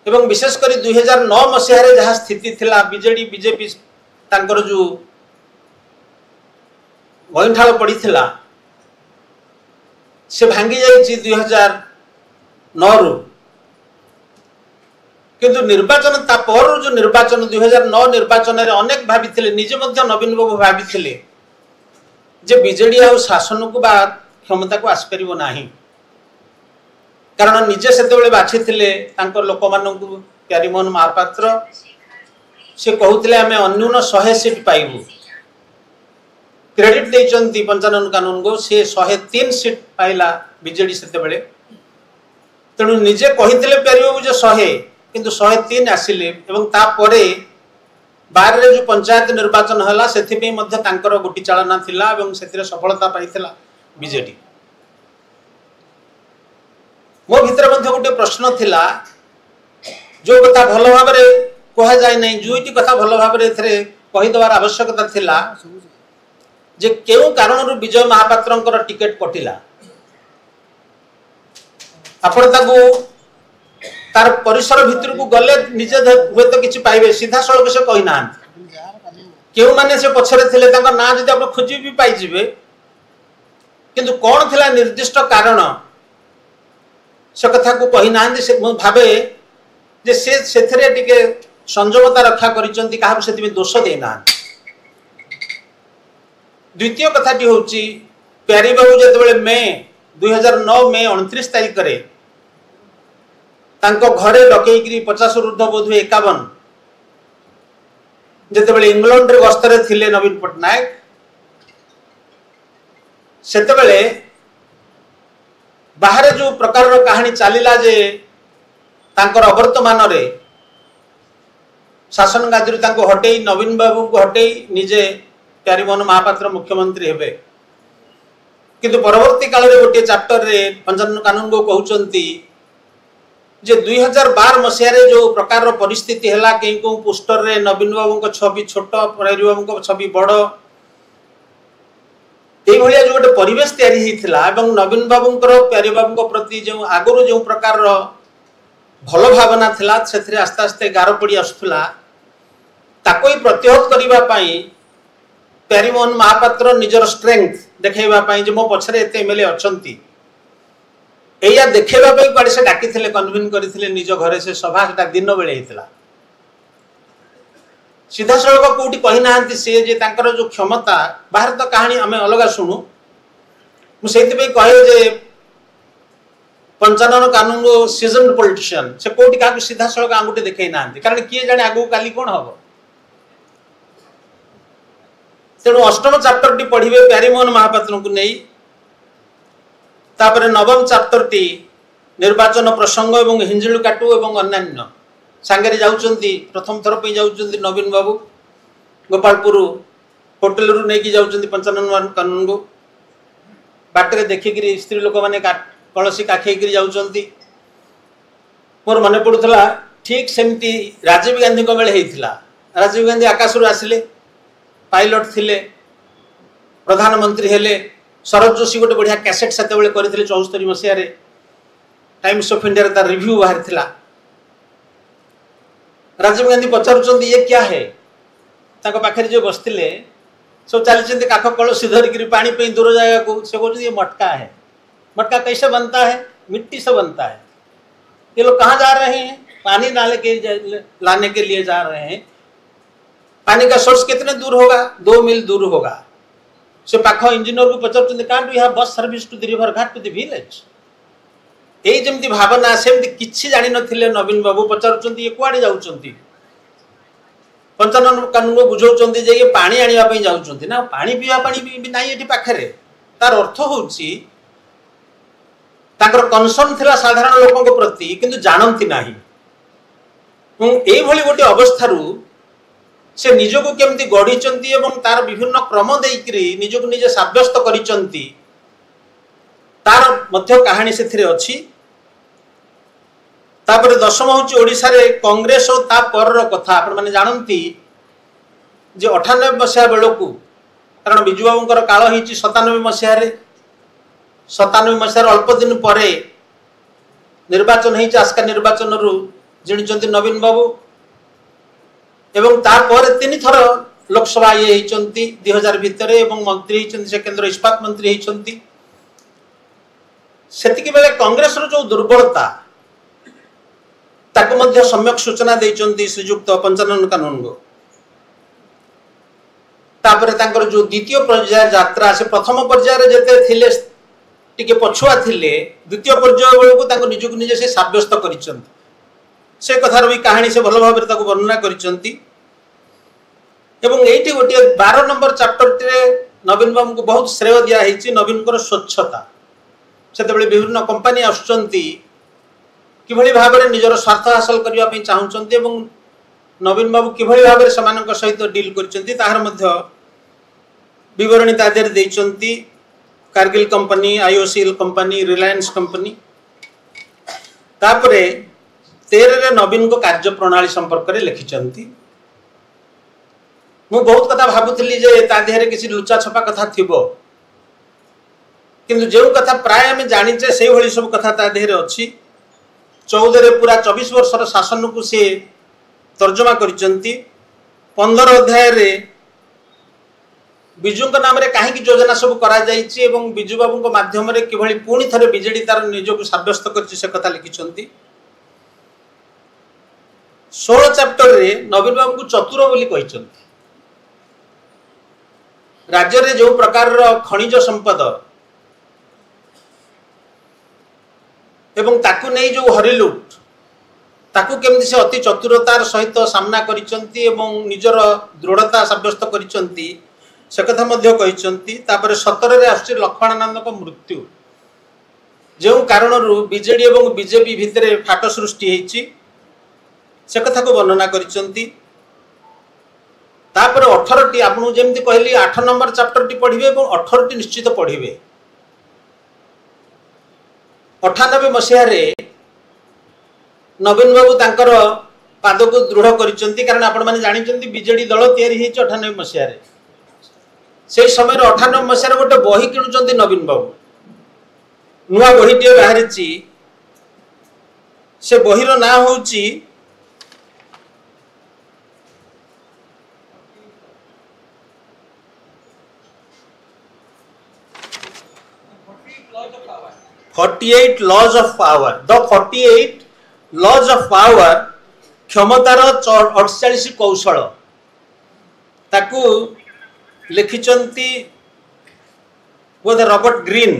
एवं विशेषकर 2009 मसीह जहाँ स्थिति थिला बीजेडी बीजेपी तांकर जो गईठाल पड़ी से भांगी जाइए 2009 रु किंतु निर्वाचन तापर जो निर्वाचन 2009 निर्वाचन रे अनेक भाभी निजे मध्य नवीन बाबू भाभी जे बीजेडी आ शासन को बा क्षमता को आसपर ना कारण निजे से बाछी लोक मान प्यारीमोहन महापात्र से कहते आम अन्यून 100 सीट पाइबू क्रेडिट देइचंती पंचानन कानून को से 103 सीट पाइला बीजेडी से तेणु निजे कही प्यारीबाबू जो 100 किंतु 103 आसिले एवं तापरे 12 जो पंचायत निर्वाचन है से गोटी चालना थिला एवं से सफलता पाइथिला बीजेडी मो भीतर गोटे प्रश्न थिला जो कथा भल भाव कह जाए नहीं जो कथा भल भाव कहीदेवार आवश्यकता थिला जे केउ कारण विजय महापात्र टिकेट कटिला आपण ताकू तार परिसर भितर को गले निजे हुए तो किसी पाइबे सीधा सड़क से कही ना क्यों माने से पछरे थिले तांका ना जदि आप खोजी भी पाई जिवे किंतु कौन थिला निर्दिष्ट कारण से कथा को कही ना से भावे जे से टिके संजमता रक्षा करिसंती काहू सेति दोष देना द्वितीय कथाटी हूँ प्यारी बाबू जो मे 2009 मे 29 तारीख रे तांको घरे डकईकरी 50 ऊर्ध्व बोध 51 जिते इंग्लैंड रे गस्तरे थिले नवीन पट्टनायक सेतेबेले बाहर जो प्रकार कहानी चलिला जे तांकर अवर्तमान रे शासन गादी तांको हटई नवीन बाबू को हटई निजे प्यारीमोहन महापात्र मुख्यमंत्री हेबे किंतु परवर्ती काल रे गोटे चैप्टर रे पंचानन कानून को कहउचंती जे 2012 मसीह जो प्रकार परिस्थिति है कहीं को पोस्टर रे नवीन बाबू छवि छोट प्यारी बाबू छवि बड़ ये जो गोटे परिवेश या नवीन बाबू प्यारी बाबू प्रति जो आगुरी जो प्रकार भल भावना थिला से आस्ते आस्ते गार पड़ी आसुला ताको ही प्रतिहत करने प्यारीमोहन महापात्र निजर स्ट्रेंथ देखा जो मो पछरे एते एमएलए अछंती एया देखा कड़े से डाकी कन्वीन करते निज घरे से सभा से दिन बेले होता सीधा सड़क कौटी कही ना सी जे तांकर जो क्षमता बाहर तो कहानी आम अलग शुणु मुझे कहे जे पंचानन कानून सीजन पॉलिटिशियन से कौटी क्या सीधा सड़क आंगुठी देखई ना कारण किए जाने आगू काली कौन हम तेणु अष्टम चैप्टर टी पढ़े प्यारीमोहन महापात्र को नहीं तापर नवम चैप्टर टी निर्वाचन प्रसंग एवं हिंजिलु काटू एवं अन्यान्य सांगे जाउचंती प्रथम थर पे जाउचंती नवीन बाबू गोपालपुर होटेल रु नहीं जाउचंती पंचानन कानून को बाटरे देखिक स्त्री लोक मैंने कलसी काखेक जाउचंती मोर मन पड़ूला ठीक सेमती राजीव गांधी बेले होता राजीव गांधी आकाश रु आसिले पायलट थिले प्रधानमंत्री हेले शरद जोशी गोटे बढ़िया कैसेट से 74 मसीह टाइम्स ऑफ इंडिया तार रिव्यू बाहर थिला राजीव गांधी पचारुचंदी ये क्या है ताको पाखरे जो बसतिले सब चलते काख कलसी धरिक पानी पे दूर जगह को से कहते ये मटका है मटका कैसे बनता है मिट्टी से बनता है ये लोग कहाँ जा रहे हैं पानी लाने के लिए जा रहे हैं पानी का सोर्स कितने दूर होगा 2 मील दूर होगा से पाख इंजीनियर को पचार can't we have bus service to the river ghat to the village यही जमती भावना सेमती किछि जानि नथिले नवीन बाबू पचारुचंती ये कुआडे जाउचंती पंचानन कानून को बुझाउचंती जे ये पानी आनिबा पई जाउचंती ना पानी पीवा पानी भी नाही एठी पाखरे तार अर्थ होउची ताकर कनसर्न थिला साधारण लोकन के प्रति किंतु जानंती नाही एई भली गोटे अवस्थारू से निजको केमती गढ़ी एवं तार विभिन्न क्रम देकरी निजको निजे साब्यस्त करिचंती तार मध्य कहानी से अच्छी तापर दशम हूँ ओडिशा रे कांग्रेस और ता पर कथा आपण माने जानती जे 98 मसीहा बेलू कारण बिजू बाबूर काल हो 97 मसीह 97 मसीहार अल्प दिन पर निर्वाचन हो आस्का निर्वाचन रु जिणिचंती नवीन बाबू एवं तापर 3 थर लोकसभा ये 2000 भितर एवं मंत्री से केंद्र इस्पात मंत्री होती सेतिकी बेले कांग्रेस रो जो दुर्बलता ताको मध्य सम्यक सूचना देइचंती श्रीयुक्त पंचानन कानून को तापर तांकर जो द्वितीय पर्याय यात्रा से प्रथम पर्याय जेते थिले टिके पछुआ थिले द्वितीय पर्याय बेलू तांको निजको निजे से साब्यस्त करिचंती से कथार भी कहानी से भल भाव ताको वर्णना करिचंती एवं एठी गोटे 12 नंबर चैप्टर रे नवीन बाबू को बहुत श्रेय दिया हिची नवीन कर स्वच्छता से विभिन्न कंपनी आसुचंती किभली भाव में निजर स्वार्थ हासिल करने चाहूँगी नवीन बाबू किभली भाव में सहित डील करचंती ताहार मध्य विवरणी तादेर देइचंती Cargill company IOCL company Reliance company तापरे 13 रे नवीन को कार्य प्रणाली संपर्क में लिखिचंती मु बहुत कथा भाबुथली जे ता देहरे किसी लुचा छपा कथा थिबो किंतु जो कथा प्राय आम जाचे से भली सब कथा ता देहरे अच्छी 14 रे पूरा 24 वर्षर शासन को सी तर्जमा करिचंती 15 अध्याय रे बिजू नाम रे कहीं योजना सब करा जाइछि एवं बिजू बाबू माध्यम रे किभली पुणी थरे बीजेडी तार निजको साब्यस्त करछि से कथा लिखिचंती 16 चैप्टर रे नवीन बाबू को चतुर बोली कहिचंती राज्य रे जो प्रकार खनिज संपद एवं ताकू नहीं जो हरिलुट ताकू केमती से अति चतुरतार सहित सामना करिचंती एवं निजर दृढ़ता साब्यस्त करिचंती से कथा मध्य कहिचंती तापर 17 रे आछि लक्ष्मणानंद को मृत्यु जो कारण बीजेडी एवं बीजेपी भितर फाट सृष्टि होइछि से कथा को वर्णना करिचंती तापर 18 टी आपन जेमती कहली 8 नंबर चैप्टर टी पढ़िबे एवं 18 टी निश्चित पढ़िबे 98 मसीह रे नवीन बाबू तांकर पाद को दृढ़ करिसेंती कारण आपण माने जानिचंती बीजेडी दल तयारी हेछि 98 मसिया रे से समय 98 मसिया गोटे बही किणुचंती नवीन बाबू नुआ बहीटे बाहरिची से बहीर ना होउची 48 laws of power the 48 laws of power क्षमतार 48 कौशल ताकू लिखिचंती बोधे रॉबर्ट ग्रीन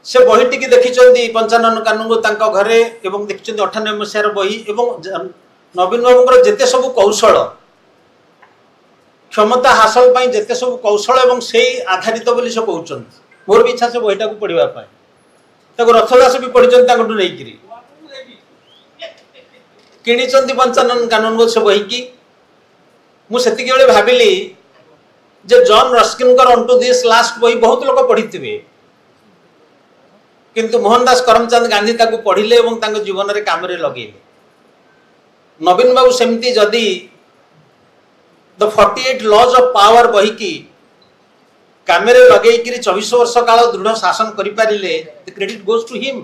से बही टी देखिचंती 55 कानून को घरे एवं देखिचंती 98 मसियार बही एवं नवीन बाबूर जेते सब कौशल क्षमता हासिल पाई जेते सब कौशल एवं से आधारित बोली से कहउचंती मोर भी इच्छा से बहीटा को पढ़िबा पाई ताको रथदास भी पढ़िचंती ताकटू नै किरी किणिचंती 55 कानून को से बही की मु सेतिके बेले भाबिली जे जॉन रस्किन कर ऑन टू दिस लास्ट बही बहुत लोग पढ़िथिबे किंतु मोहनदास करमचंद गांधी ताको पढ़िले एवं ताको जीवन रे काम रे लगेले नवीन बाबू सेमती जदी द 48 लॉज ऑफ पावर बही की कामेरे लगे 24 वर्ष काल दृढ़ शासन करि पारिले the credit goes to him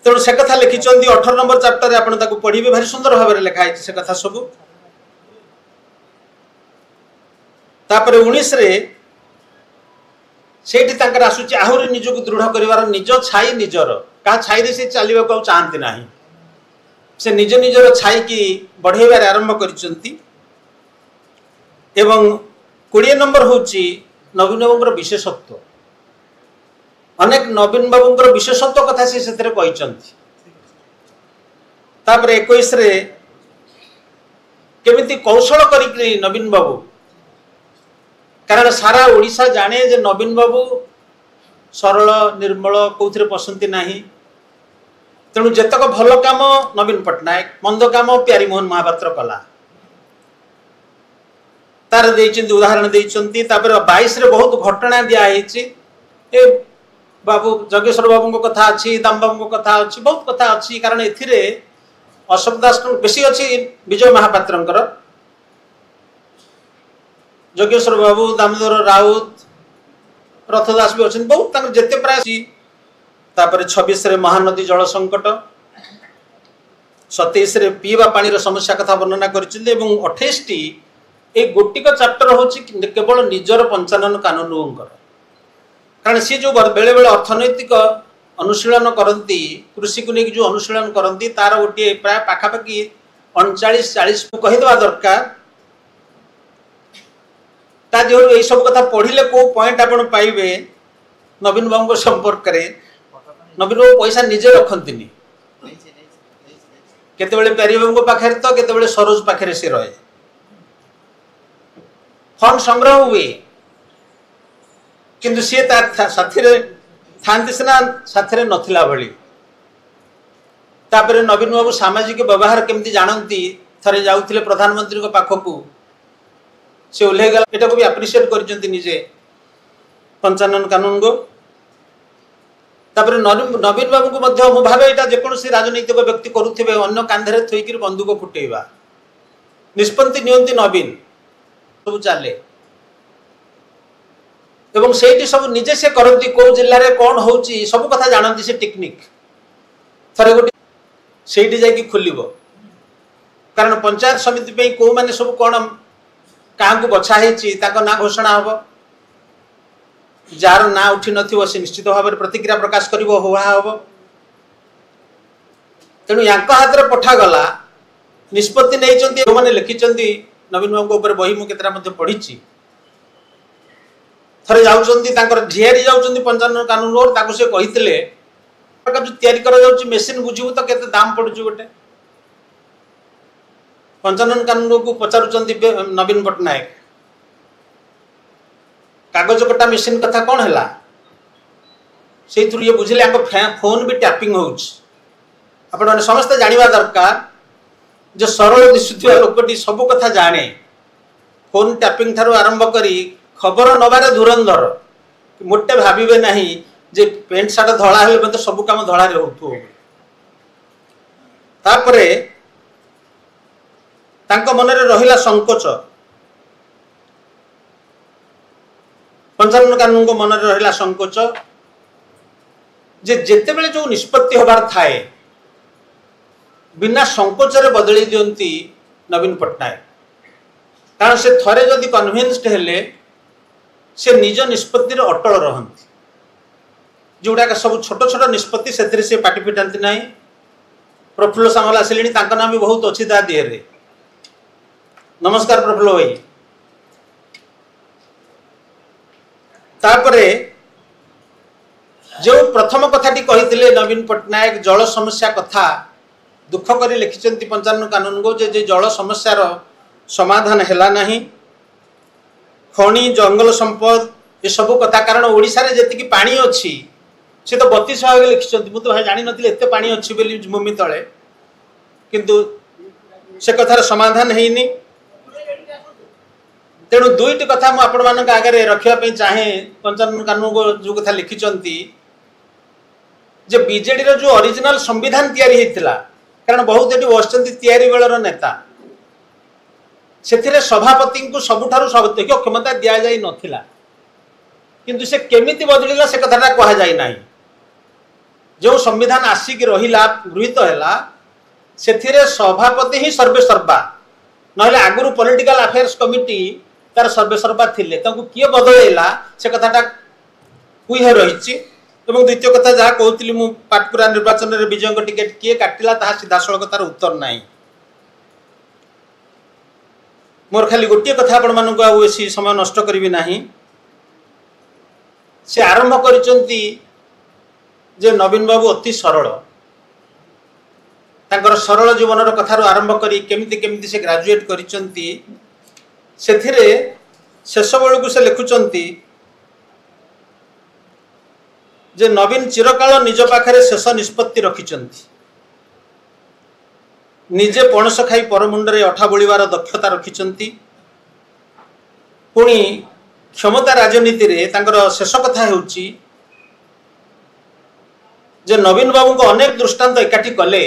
तेणु से कथा लिखिचंदी 18 नंबर चैप्टर रे आपण ताको पढ़िबे भारी सुंदर भाबरे लिखा है से कथा सब तापर 19 रे सेठी तांकर आसुची आहुरी निजको दृढ़ करिवार निज छाई निजर का छाई रे से चालिबा को चाहंती नाही से निज निजर छाई की बढ़ेबार आरंभ करिसंती एवं 20 नंबर होची नवीन बाबूर विशेषत्व अनेक नवीन बाबूर विशेषत्व कथा से सेतरे कहिसंती तापर 21 रे केमिति कौशल करिकरी नवीन बाबू कारण सारा ओडिशा जाने जे नवीन बाबू सरल निर्मल कौथिरे पसंती नाही तेणु जेतक भल काम नवीन पट्टनायक मंद काम प्यारी मोहन महापात्र कला तार देइचंती उदाहरण देइचंती तापर 22 रे बहुत घटना दिया हेछि ए बाबू जगेश्वर बाबू को कथा अछि दाम बाबू को कथा अछि बहुत कथा अछि कारण एथिरे अशोक दास को बेसी अछि विजय महापात्रंकर जोगेश्वर बाबू दामोदर राउत रथदास भी अच्छे बहुत तक जेते प्राय तापर 26 रे महानदी जल संकट 27 रे पीवा पानी समस्या कथा वर्णना करिथिले एवं 28 टी ए गोटिक चैप्टर होछि केवल निजर 55 कानून कारण सी जो बेले बेले अर्थनैतिक अनुशीलन करती कृषि को लेकिन जो अनुशीलन करती तार गोटे प्राय पाखापाखि 39-40 कहीदेवा दरकार यही सब कथा पढ़िले को पॉइंट आपण पाइबे नवीन बाबू संपर्क करे नवीन बाबू पैसा निजे रखंतिनी केतेबेले प्यारी बाबू पाखे तो केतेबेले सरोज पाखे से रहे फंड संग्रह हुए किंतु सी साथी रे थांती सिना साथी रे नथिला भली तापरे नवीन बाबू सामाजिक व्यवहार केमती जानती थरे जाउथिले प्रधानमंत्री को पाखकू से ओल्हे गला एटा को भी एप्रिशिएट करजंती निजे 55 कानून को तापर नवीन बाबू को मध्य मु भाबे एटा जे कोनोसी राजनीतिक व्यक्ति करूथिबे अन्य कांधरे थोइकिर बंदूक फुटेइबा निष्पत्ति नियंती नवीन सब चाले एवं सेठी सब निजे से करती को जिल्ला रे कोन होउची सब कथा जानती से टेक्निक थरे गोटी सेठी जाई की खुलिबो कारण पंचायत समिति पे को माने सब कोन कहाँ को बछा ना घोषणा हम जार ना उठी नथिबो से निश्चित भाव में प्रतिक्रिया प्रकाश करिवो हुआ हम तेणु या हाथ में पठा गला निष्पत्ति नहीं मैंने लिखिं नवीन बाबू ऊपर बही मुझे पढ़ी थरे जाऊँगी झियारी जाऊँगी 55 कानून और से कही जो तैयारी कर मेसीन बुझू तो केते दाम पड़ुची गोटे 55 कानून को पचारुचंती नवीन पट्टनायक कागज कटा मेसीन कथा कौन है से ये बुझे फोन भी टैपिंग होने समस्ते जानवा दरकार जो सरल दिशुवा लोकटी सब कथा जाने फोन टैपिंग ठार आरंभ करी खबर नबारे धुरंधर मोटे भावे ना जे पेंट सार्ट धड़ा हेले सब कम धड़ा हो तापरे तांको मनरे रहिला संकोच पंचानन कानून को मनरे रहिला संकोच जे जेते बेले जो निष्पत्ति होबार थाए बिना संकोच रे बदली दियंती नवीन पट्टनायक कारण से थरे जदि कन्विन्स्ड हेले से निज निष्पत्ति रे अटल रहंती जोड़ा सब छोट छोट निष्पत्ति से पार्टी फिटाती ना प्रफुल्ल सामल आसिले नाम भी बहुत अच्छी ता दिहरे नमस्कार प्रफुल्ल भाई तापरे जो प्रथम कथाटी कही नवीन पट्टनायक जल समस्या कथा दुख कर लिखिं पंचानन कानून को जे जल समस्यार समाधान है नहीं खनि जंगल संपद ये सब कथा कारण ओडिशा रे जेतिकी पानी अच्छी से तो 32 भाग लिखिं मुझे भाई जानी नथिले एते पानी अच्छी बोली भूमि तले किंतु से कथार समाधान हैनी तेणु दुईटी कथा मु आपण मानक आगे रखिया चाहे पंचानन कानून को जो कथा लिखिं जे बीजेडी रो जो ओरिजिनल संविधान तैयारी हेतिला कारण बहुत एटी बसचंती तैयारी बेलर नेता से सभापति को सबुठारु सर्वाधिक क्षमता दिया जाई नथिला किंतु से केमिति बदलिला से कथाटा कहा जाई नाही जो संविधान आसिक रहिला गृहीत हैला सेथिरे सभापति ही सर्वे सर्वा नहले आगुरु पॉलिटिकल अफेयर्स कमिटी तार सर्वे सर्वा थिले तांको किए बदलैला से कथाटा कुहे रहिछि एवं द्वितीय कथा जहाँ कहूली मु पाटकुरा निर्वाचन रे विजय टिकेट किए काटिला ताहा सीधा सड़क तार उत्तर नाही मोर खाली गोटे कथा आपण मानक आसी समय नष्ट करी नाही से आरंभ करिसंती जे नवीन बाबू अति सरल तांकर सरल जीवनर कथार आरंभ करी केमिति केमिति से ग्रेजुएट करिसंती सेथिरे शेष बेलू से लिखुचंती जे नवीन चिरकाल निज पाखरे शेष निष्पत्ति रखिचंती निजे पणस खाई परमुंडरे अठा बोलिवार दक्षता रखिचंती पुणी क्षमता राजनीति रे तांकर शेष कथा हेउची जे नवीन बाबू को अनेक दृष्टांत एकाठी कले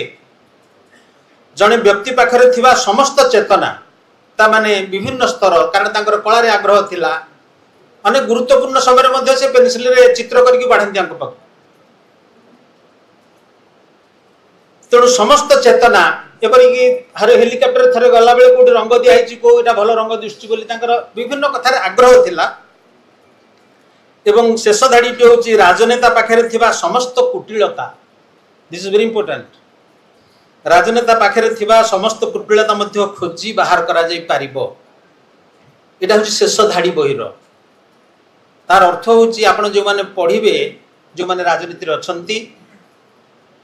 जने व्यक्ति पाखरे थिबा समस्त चेतना ता माने विभिन्न स्तर कारण तांकर कला रे आग्रह थिला अनेक गुरुत्वपूर्ण समय मध्य से पेंसिल रे चित्र करके बाढ़ती पाख तेणु समस्त चेतना एपरिकी हर हेलिकप्टर थरे गला बेले कोठी रंग दिया को इटा भल रंग दिशुची बोली तांकर विभिन्न कथार आग्रह थिला एवं शेष धाड़ीटी हूँ राजनेता पाखे थिबा समस्त कुटिलता दिस इज वेरी इंपोर्टेंट राजनेता पाखे थिबा समस्त कुटिलता मध्य खोजी बाहर करा जाई पारिबो एटा हूँ शेष धाड़ी बहिर तार अर्थ हूँ आपण जो माने पढ़िबे जो माने राजनीति रे अछंती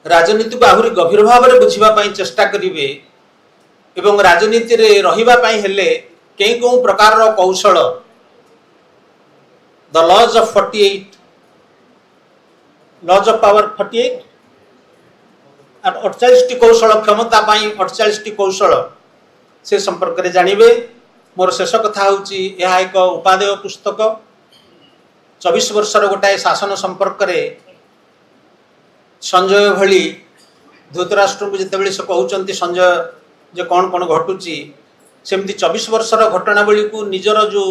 राजनीति को आहुरी गभीर भाव में बुझा चेष्टा करेंगे एवं राजनीति रे रहिबा पई हेले कई कौ प्रकार कौशल the laws of 48 laws of power 48 48 टी कौशल क्षमता 48 टी कौशल से संपर्क में जानवे मोर शेष कथा हूँ यह एक उपादेय पुस्तक 24 वर्षर गोटाए शासन संपर्क में संजय भली धृतराष्ट्र को जिते से कहते संजय जो कौन कौन घटुची सेमती 24 वर्षर घटनावली को निजर जो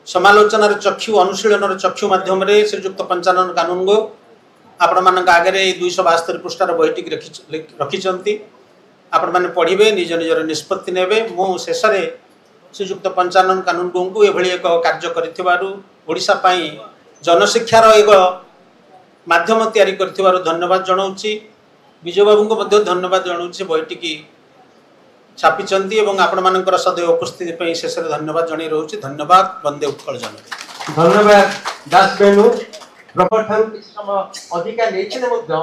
समालोचनार चक्षु अनुशीलन चक्षु माध्यम श्रीजुक्त पंचानन कानून को आपण मान आगे 272 पृष्ठार बहीटी रखिंट आपण मैंने पढ़े निज निजर निष्पत्ति ने मु शेष श्रीजुक्त पंचानन कानून को एभली एक कार्य करिथिबारु जनशिक्षार एक माध्यम तैयारी करथिबारु धन्यवाद जनाऊँगी विजय बाबू को धन्यवाद जनाऊँगी बहीटी छापिचंती एवं आपण मानकर सदैव उपस्थिति पे शेष धन्यवाद जणै रहउछि धन्यवाद वंदे उत्कल जनक धन्यवाद दास बेनु प्रपर ठारू किछ समय अधिका लेछने मध्य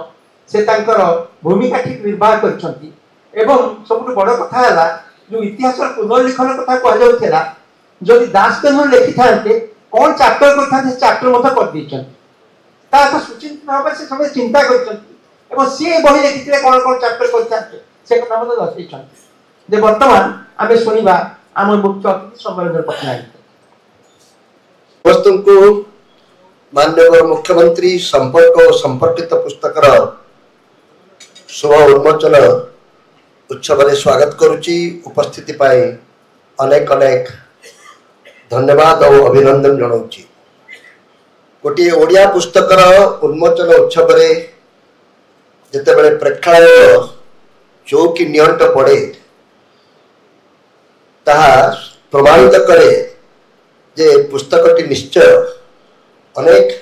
से तांकर भूमिका ठीक निर्वाह करछंती एवं सबुठ बड़ कथा हला जो इतिहास पुनर्लिखन कथा कह जाउथेला जदि दास बेनु लिखि थांते कोन चैप्टर करथांते चैप्टर मत कर दिछन ता तो सुचिंत भाव से सब चिंता करछंती एवं से बही लिखिथिले कोन कोन चैप्टर करथांते से कथा मत दर्शाइछंती जे वर्तमान आमे सुनिबा आम मुख्य अतिथि सम्मेलन पटनायक वस्तु को माननीय मुख्यमंत्री संपर्क और संपर्कित पुस्तकर शुभ उन्मोचन उत्सव स्वागत करुच्ची उपस्थिति पाई अनेक अनेक धन्यवाद और अभिनंदन जनाऊँगी। गोटे ओडिया पुस्तकर उन्मोचन उत्सव जितेबले प्रेक्षालय चौकी नियंट पड़े ताहा प्रमाणित करे जे पुस्तकटी निश्चय अनेक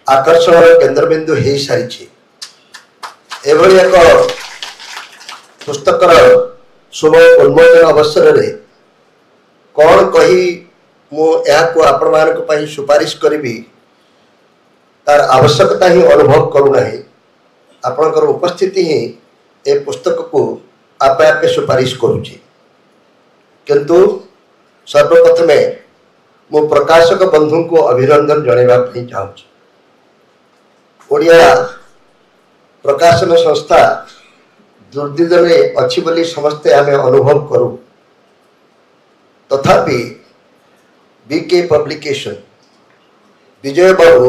आकर्षण केन्द्रबिंदु हो सारी एभली एक पुस्तकर शुभ उन्मोचन अवसर रे कौन कही मुझे आपण मान सुपारिश करी तार आवश्यकता ही अनुभव करूना आपणकर उपस्थिति ही ए पुस्तक को आपे आपे सुपारिश करुची। किंतु सर्वप्रथमे मु प्रकाशक बंधु को अभिनंदन जनइबा पई चाहूची। ओडिया प्रकाशन संस्था दुर्दिन अच्छी बोली समस्ते आमे अनुभव करूँ तथापि बीके पब्लिकेशन विजय बाबू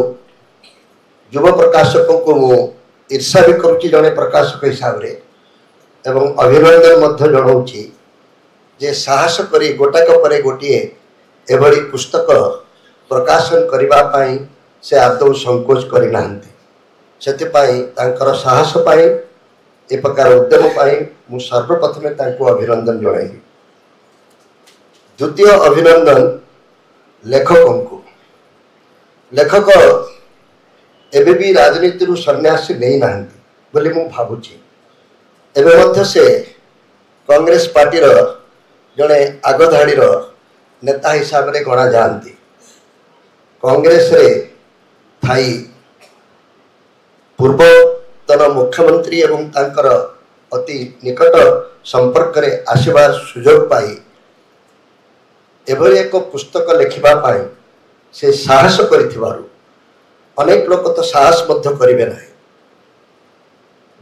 युव प्रकाशकों को मु ईर्षा भी करुच्ची जड़े प्रकाशक हिसाब से एवं अभिनंदन मध्य जनाऊँगी जे साहस करी गोटाक परे गोटे एभली पुस्तक प्रकाशन करने से आदौ संकोच करना से साहस पाई ए प्रकार उद्यम पाई मु सर्वप्रथमे तांको अभिनंदन जनाइबी। द्वितीय अभिनंदन लेखकों को। लेखक एबे भी राजनीति सन्यासी नहीं नाहंती बोली मु भाबुची। एबे मध्य से कांग्रेस पार्टी जड़े आगधाड़ी नेता हिसाब से गणा जाती। कांग्रेस रे थाई पूर्वतन मुख्यमंत्री एवं तांकर अति निकट संपर्क रे आसबार सुजोग पाई एभली एक पुस्तक लिखिबा पाई से साहस करिथिबारु अनेक लोक तो साहस मध्य करिवे नाही।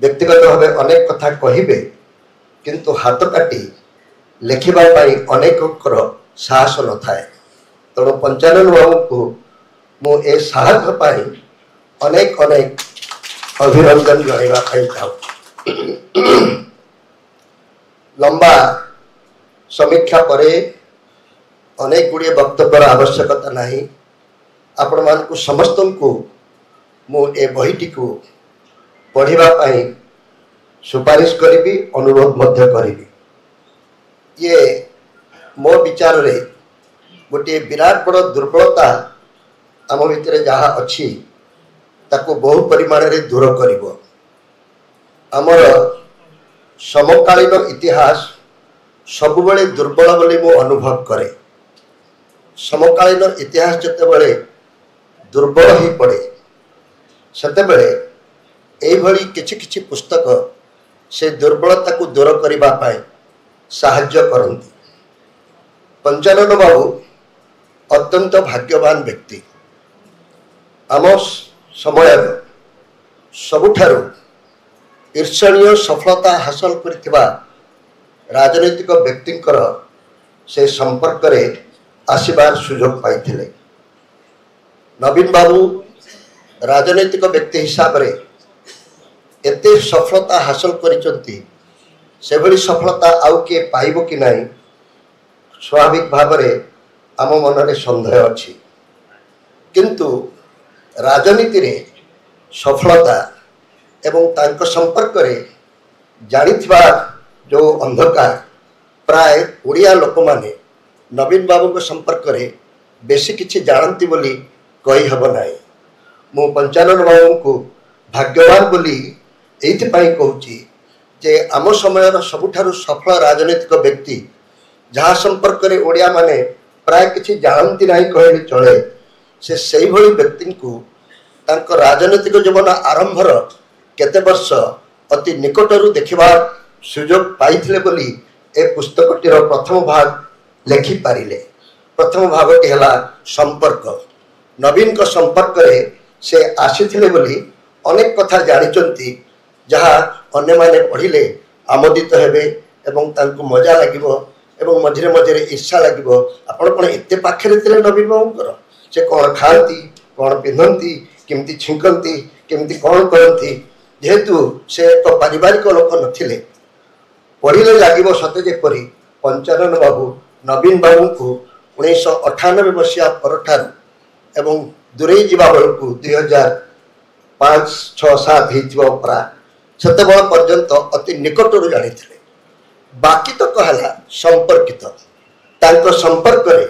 व्यक्तिगत भावे अनेक कथा कहिबे किंतु हाथ काटी लिखिबा पाई अनेककर साहस न थाए। तेणु पंचानन बाबू को मु ए साहस पाई अनेक अनेक अभिनंदन जनइबा पाई चाहूँ। लंबा समीक्षा परे अनेक गुड़िए वक्तव्यर आवश्यकता नहीं। आपण मानकु समस्त को मु ए बहीटी को पढ़िबा पाई सुपारिश करी अनुरोध मध्य करी। ये मो विचार रे गोटे विराट बड़ दुर्बलता आम भितर जहाँ अच्छी ताको बहु परिमाण रे दूर करिवो। आमर समकालीन इतिहास सबुबले दुर्बल बोली मु अनुभव करे। समकालीन इतिहास जितेबले दुर्बल ही पड़े सेतेबले एई भली किछि किछि पुस्तक से दुर्बलता को दूर करिबा पाए साहाय्य करती। पंचानन बाबू अत्यंत भाग्यवान व्यक्ति। आम समय सबुठारु ईर्षणीय सफलता हासिल करथिबा राजनैतिक व्यक्तिंकर से संपर्क रे आसीबार सुजोग पाइथिले। नवीन बाबू राजनैतिक व्यक्ति हिसाब रे एते सफलता हासिल करिसंती से भली सफलता आउ के पाइबो कि नहीं स्वाभाविक भाव में आम मन में संदेह अच्छी। किंतु राजनीति रे सफलता एवं तांको संपर्क रे जानिथिबा जो अंधकार प्राय ओडिया लोक माने नवीन बाबू को संपर्क रे बेसी किछि जानती बोली कही हब नाही। मु पंचानन बाबू को भाग्यवान बोली एइथिपाई कहूची जे आम समय सबुठारु सफल राजनीतिक व्यक्ति जहाँ संपर्क रे ओडिया माने प्राय किछि जानती नाही कहले चले से सही भली व्यक्ति को तांको राजनीतिक जीवन आरंभर केते वर्ष अति निकटरू देखिबा सुजोग पाइथिले बोली ए पुस्तकटीर प्रथम भाग लेखि पारिले। प्रथम भागटी हला संपर्क। नवीन को संपर्क रे से आसीथिले बोली अनेक कथा जानिचंती जहाँ अन्य माने पढ़िले आमोदित हेबे एवं तांको मजा लागिबो एवं मझिरे मझिरे ईर्षा लागिबो। आपण कोन एते पाखरे थिले नवीन बाबूकर से कौन खाती कौन पिंधती केमती छिंकती केमती कौन करती जेहेतु से एक पारिवारिक लोक नथिले पढ़िले लगे सते जेपरी पंचानन बाबू नवीन बाबू को 1998 मसीहा परठारू एवं दूरे जीवा बेलू 2005-6-7 परा से पर्यंत अति निकटरू जानी बाकी तो कहला संपर्कित तांको संपर्क रे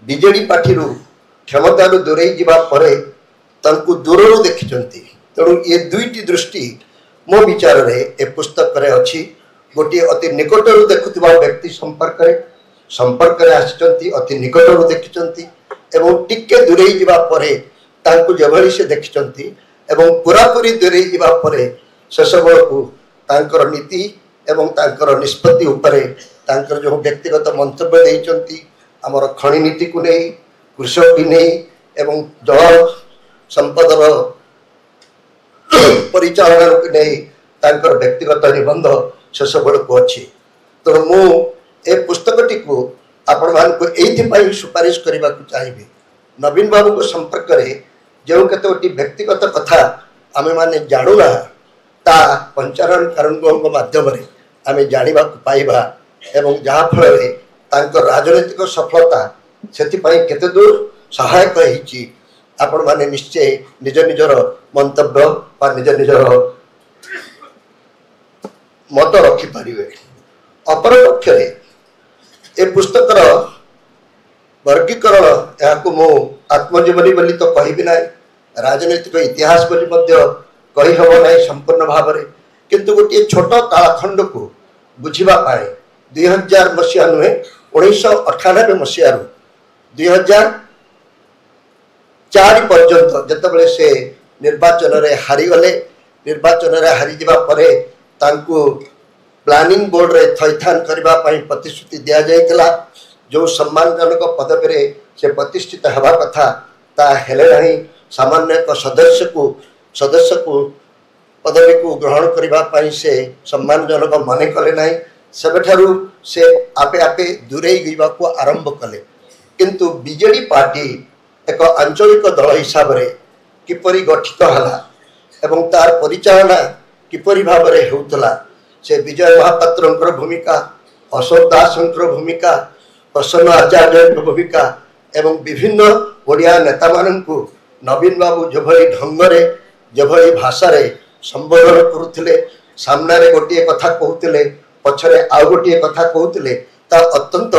बीजेडी पार्टी क्षमता दूरे जीवा परे तांको दूररू देखिचंती तेणु ये दुईटी दृष्टि मो विचार रे ए पुस्तक रे अछि गोटे अति निकटरू देखुवा व्यक्ति संपर्क रे आसिचंती अति निकटरू देखिचंती एवं टिके दूरे जीवा परे तांको जेभली से देखिचंती एवं पूरा पूरी दूरे जीवा परे शेष बेलू तांकर नीति एवं तांकर निष्पत्ति उपरे तांकर जो व्यक्तिगत मंतव्य देइचंती हमर खनि नीति को नहीं कृषक की नहीं एवं जल संपदर परिचालन को नहीं तांकर व्यक्तिगत निबंध शेष बेलू अच्छी तो मु ए पुस्तकटी को आपण मान को एथि सुपारिश करने को चाहिए नवीन बाबू को संपर्क रे जो केतोटी व्यक्तिगत कथा आमे माने जानुना ता पंचानन कारणगो माध्यम रे आमे जानिबा पाइबा एवं जहाँ फल तांकर राजनैतिक सफलता सेति पई केते दूर सहायक होईची आपण माने निश्चय निज निजर मंतव्य बा निज निजर मत रखि परिवे अपर पक्ष रे ए पुस्तकर वर्गीकरण या मो आत्मजीवनी बोली तो कहि ना राजनैतिक इतिहास बोली कही हम ना संपूर्ण भाव में किंतु गोटे छोट कालखंड को बुझा 2000 मसीहा नुहे 1998 मसीह 2004 पर्यंत जितेबाला से निर्वाचन रे हारीगले निर्वाचन रे हारी जावा परे तांकु प्लानिंग बोर्ड रे थैथान करबा पई प्रतिश्रुति दिया जायतिला जो सम्मानजनक पदवी रे से प्रतिष्ठित हेबा कथा ता हेले नहीं सामान्य एक सदस्य को पदवी को ग्रहण करबा पई से सम्मानजनक माने कले नहीं सेबेठारु से आपे आपे दूरे गईबा को आरंभ कले किंतु बीजेडी पार्टी एक आंचलिक दल हिसाब रे किपरि गठित हला एवं तार परिचालना किपरि भाव रे होतला से विजय महापात्रंकर भूमिका अशोक दासंकर भूमिका प्रसन्न आचार्य भूमिका एवं विभिन्न ओडिया नेता माननकु नवीन बाबू जेभली ढंग रे जेभली भाषा रे संबोधन करुथिले सामने रे गोटे कथा कहउथिले पछरे आउ गोटे कथा कहउथिले ता अत्यंत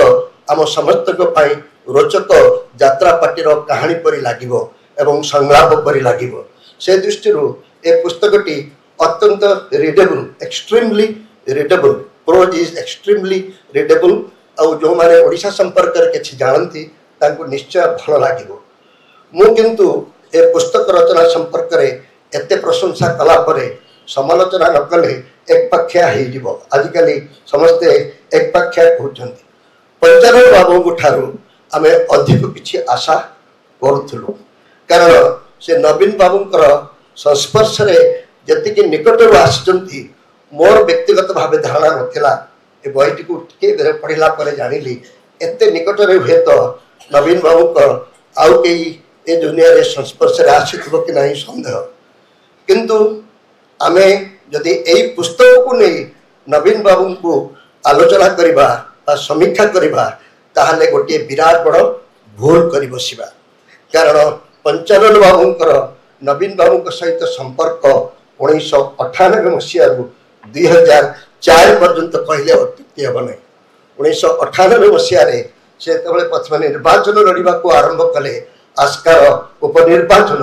आम समस्त को पाई रोचक यात्रा पार्टी रो कहानी परि लागिवो एवं संग्राम परि लागिवो से दृष्टि ए पुस्तकटी अत्यंत readable extremely readable prose is extremely readable और जो माने ओडिशा संपर्क रे किछि जानती तांको निश्चय भल लागिवो मु किंतु ए पुस्तक रचना संपर्क रे एते प्रशंसा कला परे समालोचना न कले एक पक्षिया हो जीवो आजिकली समस्ते एक पक्षिया कहउछंती पंचानन बाबू ठारू आमे अधिक किछि आशा करूथुलु कारण से नवीन बाबूंकर संस्पर्श रे जति निकटरू आसचंती मोर व्यक्तिगत भाव धारणा नथिला ए बहिटी को टिके पढ़िला परे जानिली एते निकट रे हुए तो नवीन बाबू को आउ कई ए दुनिया रे संस्पर्श रे आसिथबो कि नहीं संदेह किंतु आमे जदि एई पुस्तक को नहीं नवीन बाबू को आलोचना करिबा बा समीक्षा करिबा ताहले गोटे विराट बड़ भूल करि बसिबा कारण पंचानन बाबूंकर नवीन बाबू सहित संपर्क 1998 मसीह 2004 पर्यंत कहले अत्युक्ति हम नहीं 1998 मसीह से प्रथम निर्वाचन लड़वा को आरंभ कले आस्कार उपनिर्वाचन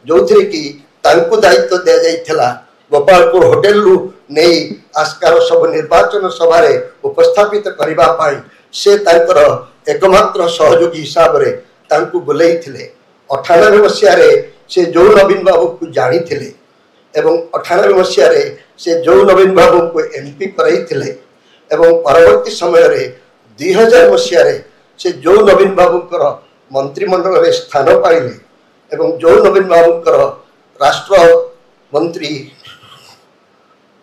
जो थी कि तांकु दायित्व दि जाइथिला गोपालपुर होटेल रु नहीं आस्कार सब निर्वाचन सभा उपस्थापित करबा पाई से तांकर एकमात्र सहयोगी हिसाब रे तांकु बुलाई थिले 98 मसीह से जो नवीन बाबू को जानी थिले एवं 98 मसीह से जो नवीन बाबू को एमपी कराई थिले एवं परवर्ती समय रे 2000 मसीह से जो नवीन बाबूंकर मंत्रिमंडल रे स्थान पाइले एवं जो नवीन बाबूंकर राष्ट्र मंत्री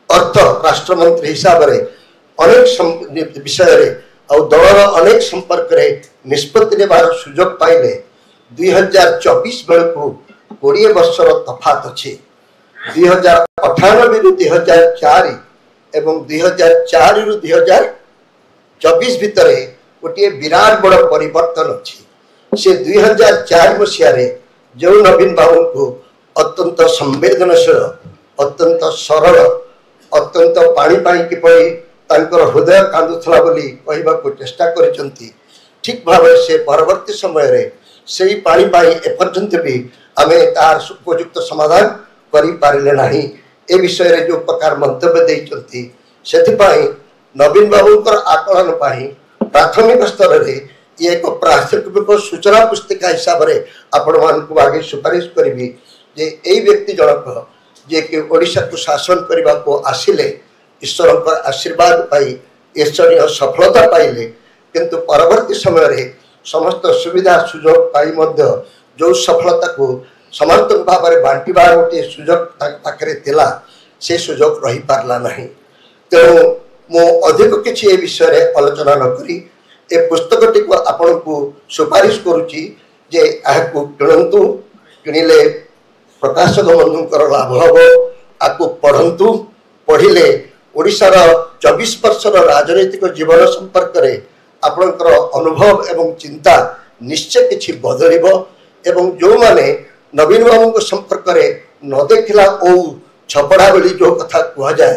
अर्थ राष्ट्र मंत्री हिसाब रे अनेक विषय रे और दलर अनेक संपर्क रे निष्पत्ति नेबार सुजोग पाइले 2024 बेलू 20 वर्षर तफात अच्छी 2000 98 ରୁ 2004 ଏବଂ 2004 ରୁ 2024 भितर गोटे विराट बड़ परिवर्तन अच्छी से 2004 मसीह जो नवीन बाबू को अत्यंत संवेदनशील अत्यंत सरल अत्यंत पाणी किपरि तांकर हृदय कांदुथला बोली कहबा को चेष्टा करिसंती ठीक भाव से परवर्ती समय रे सेही पाणी पाई एपर्यंत भी आमे तार उपयुक्त समाधान करि पारिले नाही। ए विषय रे जो प्रकार मंतव्य देइचंती सेथिपाई नवीन बाबूंकर आकलन पाई प्राथमिक स्तर रे ये एक प्राथमिक सूचना पुस्तिका हिसाब रे आपण मान को आगे सुपारिश करबी जे एई व्यक्ति जनक जे कि ओडिशा को शासन करबा को आसिले ईश्वर का आशीर्वाद पाई ईश्वरीय सफलता पाइले किंतु परवर्ती समय रे समस्त सुविधा सुजोग पाई मध्य जो सफलता को समर्थक भाव में बांटिबार गोटे सुजोग पाखे थिला से सुजोग रही पारला नहीं। तेणु मु अधिक किसी ए विषय रे आलोचना न करी ए पुस्तकटी को आपण को सुपारिश करूची जे आकु किणंतु किणिले प्रकाशक बंधुंकर लाभ हबो आकु पढ़ंतु पढ़िले ओडिशार 24 वर्षर राजनैतिक जीवन संपर्क रे आपणकर अनुभव एवं चिंता निश्चय किछि बदलिबो एवं जो माने नवीन बाबू संपर्क रे न देखिला ओ छपड़ा बोली जो कथा कह जाए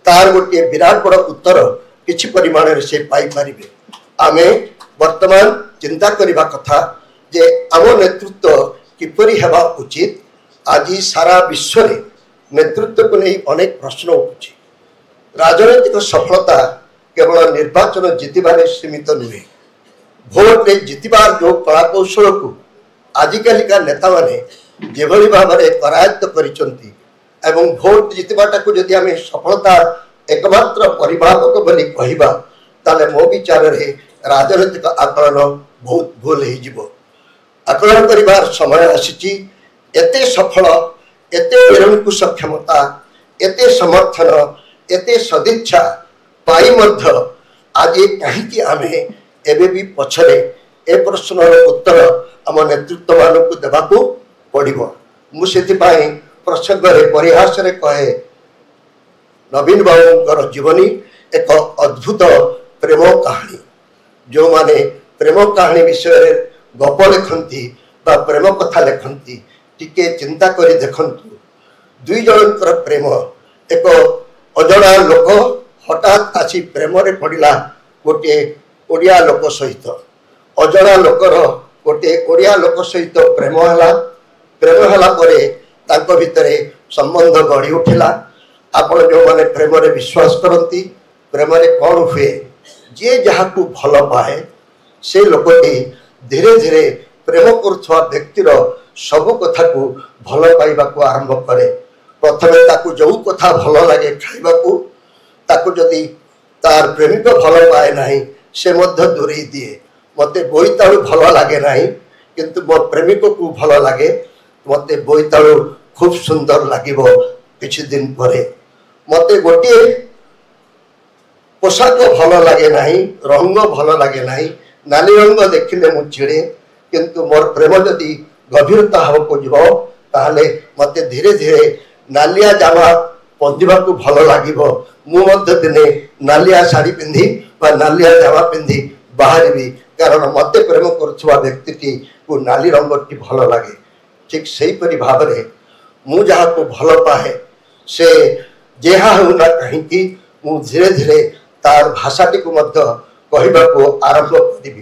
तार गोटे विराट बड़ उत्तर किछि परिमाण रे से पाई पारिबे। आमे वर्तमान चिंता करिबा कथा जे आम नेतृत्व किपरि हेबा उचित। आज सारा विश्व रे नेतृत्व को नहीं अनेक प्रश्न उठुछि। राजनैतिक सफलता केवल निर्वाचन जितबार सीमित नुहे भोट रे जितबार जो कला कौशल को आजिकालिका नेता माने जेभली भाव में करायत्त करिसंती एवं भोट जितबाटा को यदि आम सफलता एकमात्र परिभाषक बोली कहबा ताले मो विचार रे राजनैतिक आकलन बहुत भूल हो जिवो। आकलन करिबार समय आसीची एते सफल एते निरंकुश क्षमता एते समर्थन एते सदिच्छा पाई मध्य आज कहीं आमे एबे भी पछरे ए प्रश्नर उत्तर आम नेतृत्व मान को देवाकू पड़िबो। मु सेतिपाई प्रसंग रे परिहास रे कहे नवीन बाबूंकर जीवनी एक अद्भुत प्रेम कहानी जो माने प्रेम कहानी विषय रे गप लिखंती बा प्रेम कथा लिखंती टिके चिंता करी देखंतु दुई जनकर प्रेम एक अजଣା लोक हठात आसी प्रेम रे पड़िला गोटे ओडिया लोक सहित अजଣା लोकर गोटे ओडिया लोक सहित प्रेम हला परे तांको भितरे संबंध गढ़ी उठिला। आपण जो माने प्रेम रे विश्वास करंती प्रेम रे कौन हुए जे जहाकू भल पाए से लोकटी धीरे धीरे प्रेम करुवा व्यक्तिर सब कथा को भल पाइबा को आरंभ करे। प्रथमे ताकू जो कथा भल लगे खाइबाकू ताकू जदि तार प्रेमिक भल पाए नहीं से मध्य दूरे दिए। मते बोईतालु भल लगे नहीं किंतु मो प्रेमिक को भल लगे मते बोईतालु खूब सुंदर लागिबो किछि दिन परे। मते गोटे पोशाक भल लगे नहीं रंग भल लगे नहीं नाली रंग देखिले मु चिड़े किंतु मोर प्रेम जदि गभीरता हबको जीव ताहले मते धीरे धीरे नालिया जामा पिंधा को भल लगिबो। मु मध्य दिने नालिया साड़ी पिंधि बा नालिया जामा पिंधि बाहरी कारण मते प्रेम करुवा व्यक्ति को नाली रंगटी भल लगे। ठीक सही परि भाव रे मु जहा को भल पाए से जेहा होना कहीं मु धीरे धीरे तार भाषाटी को मध्य कहबा को आरंभ करिबी।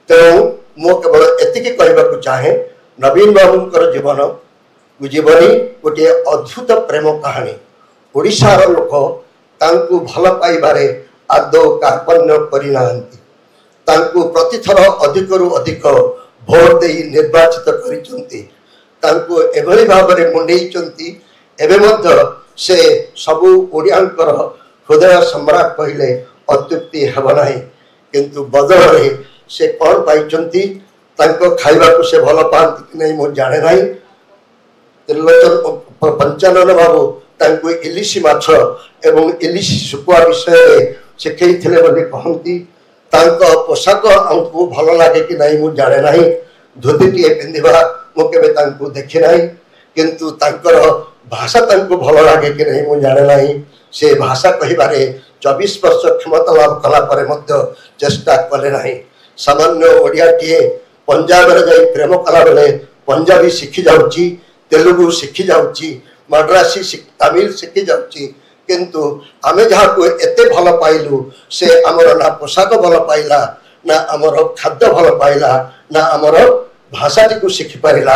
तेणु मु केवल एतिकी कहबा को चाहे नवीन बाबूंकर जीवनी गोटे अद्भुत प्रेम कहानी। ओडिशार लोक तांकु भल पाइबारे आदौ कार्पण्य करिनांती तांकु प्रतिथर अधिक रु अधिक भोट दे निर्वाचित करिसंती तांकु एभली भाबरे मुंडेइचंती एबे मध्य से सबु ओडियांकर हृदय सम्राट कहले अत्युक्ति हेब नाही किंतु बदल रे से कौन पाइचंती तांको खाइबा को से भल पांती कि नहीं मु जाने नाही। त्रिलोचन पंचानन बाबू तांको इलिशी माछ एवं इलिशी सुकुआ विषय शिखई थिले बोली कहंती तांको पोशाक हमको भल लागे कि नहीं मु जाने नाही। धोतीटी पिंधिबा मु केबे तांको देखि नाही किंतु तांकर भाषा तांको भल लगे कि नहीं मुझे जाने ना से भाषा कहिबारे 24 वर्ष क्षमता लाभ कला परे मध्य चेष्टा कले ना सामान्य ओडिया टीए पंजाब रे जाई प्रेम कला बेले पंजाबी शिखी जाउची तेलुगु शिखी जाउची मद्रासी तमिल शिखी जाउची किंतु आमे जहाँ को एते भल पाइलु से आमर ना पोशाक भल पाइला ना आमर खाद्य भल पाइला ना आमर भाषाटी को शिखी पारिला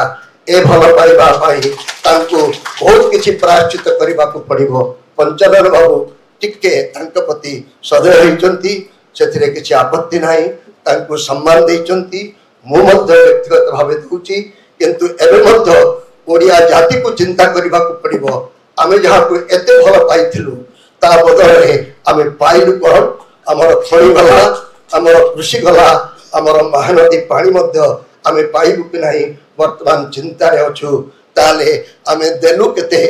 ए भल पाइबा पाई तांको बहुत किछि प्रायश्चित करबा को पड़िबो। पंचानन बाबू टिके तांको प्रति सदय होइचंती सेथिरे किछि आपत्ति नाही तांको सम्मान देइचंती मु मध्य व्यक्तिगत भावे दूची किंतु एबे मध्य ओडिया जाति को चिंता करबा को पड़िबो। आमे जहाँ को एते भल पाइथिलु ता बदल रे आमे पाइलु कोन हमर खणी गला हमर कृषि गला हमर महानदी पानी मध्य आमे पाइबु कि नाही वर्तमान चिंता रे अछु ताले आमे देलु केते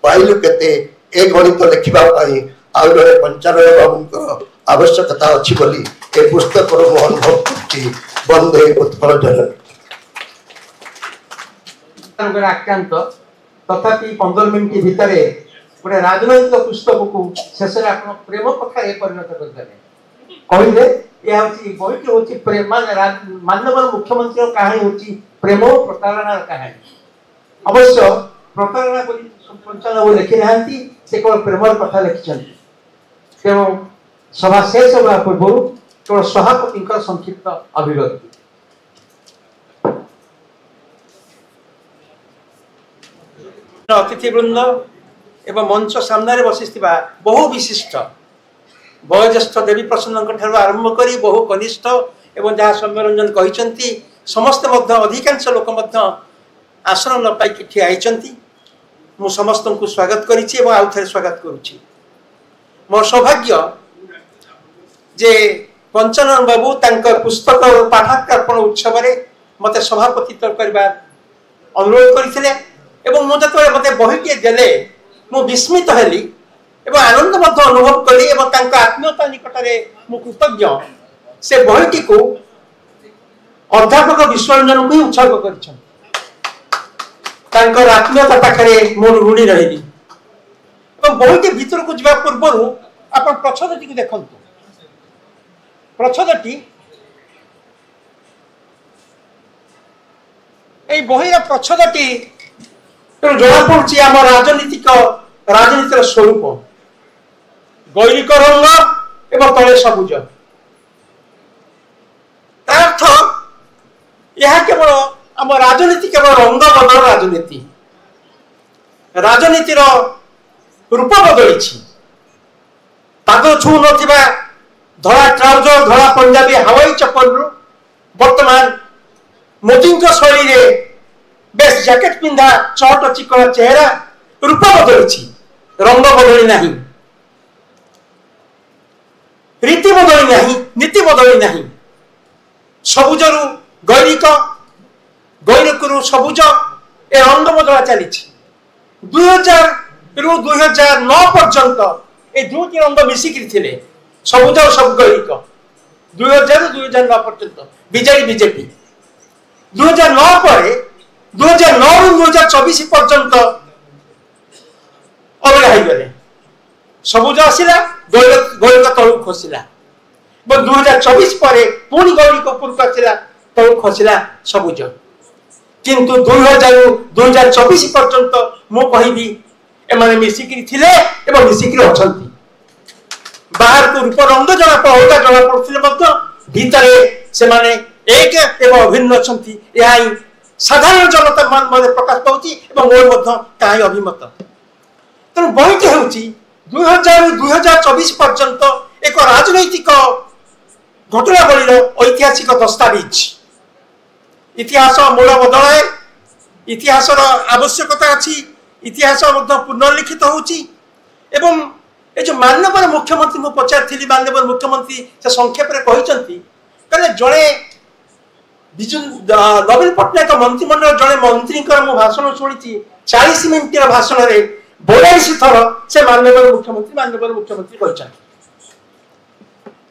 पाइलु केते ए गणित लिखिबा पाई आउ जने पंचानन बाबूंकर आवश्यकता अछि बोली ए पुस्तक रो अनुभव करछि। बंदे उत्पल जनक आख्यांत तथापि 15 मिनिट भितर गोटे राजनैतिक पुस्तक को शेष आप प्रेम कथा ये परिणत करदे कहले यह बहिटी होची प्रेम माननीय मुख्यमंत्री कहानी होची प्रेम और प्रतारणा कहानी। अवश्य प्रतारणा बोली पंचानन लिखि नांती से केवल प्रेम कथा लिखिछन्ती केवल सभा शेष होगा पूर्व केवल सभापति संक्षिप्त अभिव्यक्ति। अतिथिवृंद एवं मंच सामने बसिथिबा बहु विशिष्ट वयोज्येष्ठ देवी प्रसन्न आरंभ करी बहु कनिष्ठ एवं जहाँ सौम्यरंजन कहिसंती समस्त मध्य अधिकांश लोक मध्य आसन न पाई ठिया होइचंती। मु समस्त को स्वागत करिछि एवं आउ थे स्वागत करुछि। मोर सौभाग्य जे पंचानन बाबू तांकर पुस्तक पाठार्पण उत्सव रे मते सभापतित्व करबा अनुरोध करथिले एवं मु जतबे मते बहिटी देले मु विस्मित हेली एवं आनंद मध्य अनुभव कली एवं तांका आत्मीयता निकटरे मु कृतज्ञ से बहिटी को अध्यापक विश्वरंजन को उत्सर्ग करिछन तांकर आत्मीयता पाखरे मोर ऋणी रहिली एवं बहिटी भीतर को जिबा पूर्व आपण प्रच्छदटी को देखंतु। प्रच्छदटी ए बहिरा प्रच्छदटी जना पड़ी आम राजनीतिर स्वरूप गैरिक रंग एवं तले सबुज अर्थ यह केवल आम राजनीति केवल रंग बदल राजनीति राजनीतिर रूप बदली पाद छू ना धला ट्राउजर धला पंजाबी हवाई चप्पल वर्तमान मोदी शैली बेस जैकेट पिंधा चट चिकन चेहरा रूप बदली रंग बदली नहीं रीति बदली नहीं नीति बदली नहीं सबुज रु गैरिक गैरिक रु सबुज ए रंग बदला चली 2000 रु 2009 पर्यंत ए दुटी रंग मिसिक थे सबुज और सब गैरिक 2000 रु 2009 पर्यंत बीजेडी बीजेपी 2009 पर 2009 रु 2024 पर्यंत अलग हो सबुज आसला गैरिक तलू खसला 2024 पर पुणी गैरिक उपरक आसला तलू खसला सबुज किंतु 2000 रु 2024 पर्यंत मु कहबी एमाने मिसिकी थिले एवं मिसिकी अछंती बाहर को रूप रंग जना पड़ा जना पड़ुले भीतर से माने एक एवं अभिन्न अछंती यही साधारण जनता मन मन प्रकाश पाउची एवं मोर मध्य ताई अभिमत तेणु बहिटी होउची 2000 रु 2024 पर्यंत एक राजनैतिक घटनावलीर ऐतिहासिक दस्तावेज इतिहास मूल बदलाए इतिहास आवश्यकता अच्छी इतिहास पुनर्लिखित होउची एवं ए जो माननीय मुख्यमंत्री मु पचारि माननीय मुख्यमंत्री से संक्षेप में कहते कहले जड़े विजु नवीन पट्टनायक मंत्रिमंडल जड़े मंत्री भाषण शुणी 40 मिनिट भाषण में 42 थर से माननीय मुख्यमंत्री कहते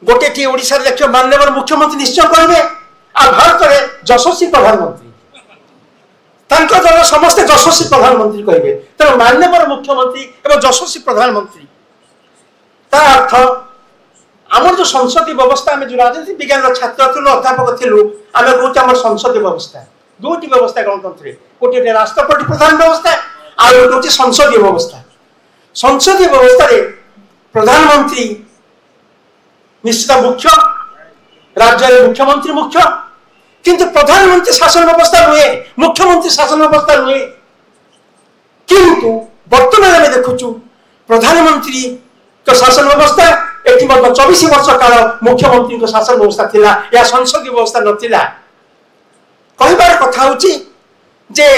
गोटे टी ओडिशा देखिए माननीय मुख्यमंत्री निश्चय करेंगे आ भारत में यशस्वी प्रधानमंत्री दल समस्ते यशस्वी प्रधानमंत्री कहे तेणु माननीय मुख्यमंत्री एवं यशस्वी प्रधानमंत्री तार अर्थ आम जो संसदीय व्यवस्था आम जो राजनीति विज्ञान छात्र थी अध्यापक थिलु आम कौच आम संसदीय व्यवस्था दुईटी व्यवस्था गणतंत्र गोटे राष्ट्रपति प्रधान व्यवस्था आ गोटे संसदीय व्यवस्था संसदीय व्यवस्था प्रधानमंत्री निश्चित मुख्य राज्य मुख्यमंत्री मुख्य किंतु प्रधानमंत्री शासन व्यवस्था नुहे मुख्यमंत्री शासन व्यवस्था नुहे किंतु वर्तमान आम देखु प्रधानमंत्री शासन व्यवस्था एटी 24 वर्ष काल मुख्यमंत्री शासन व्यवस्था थिला या संसदीय व्यवस्था नथिला कहबार कथा होची जे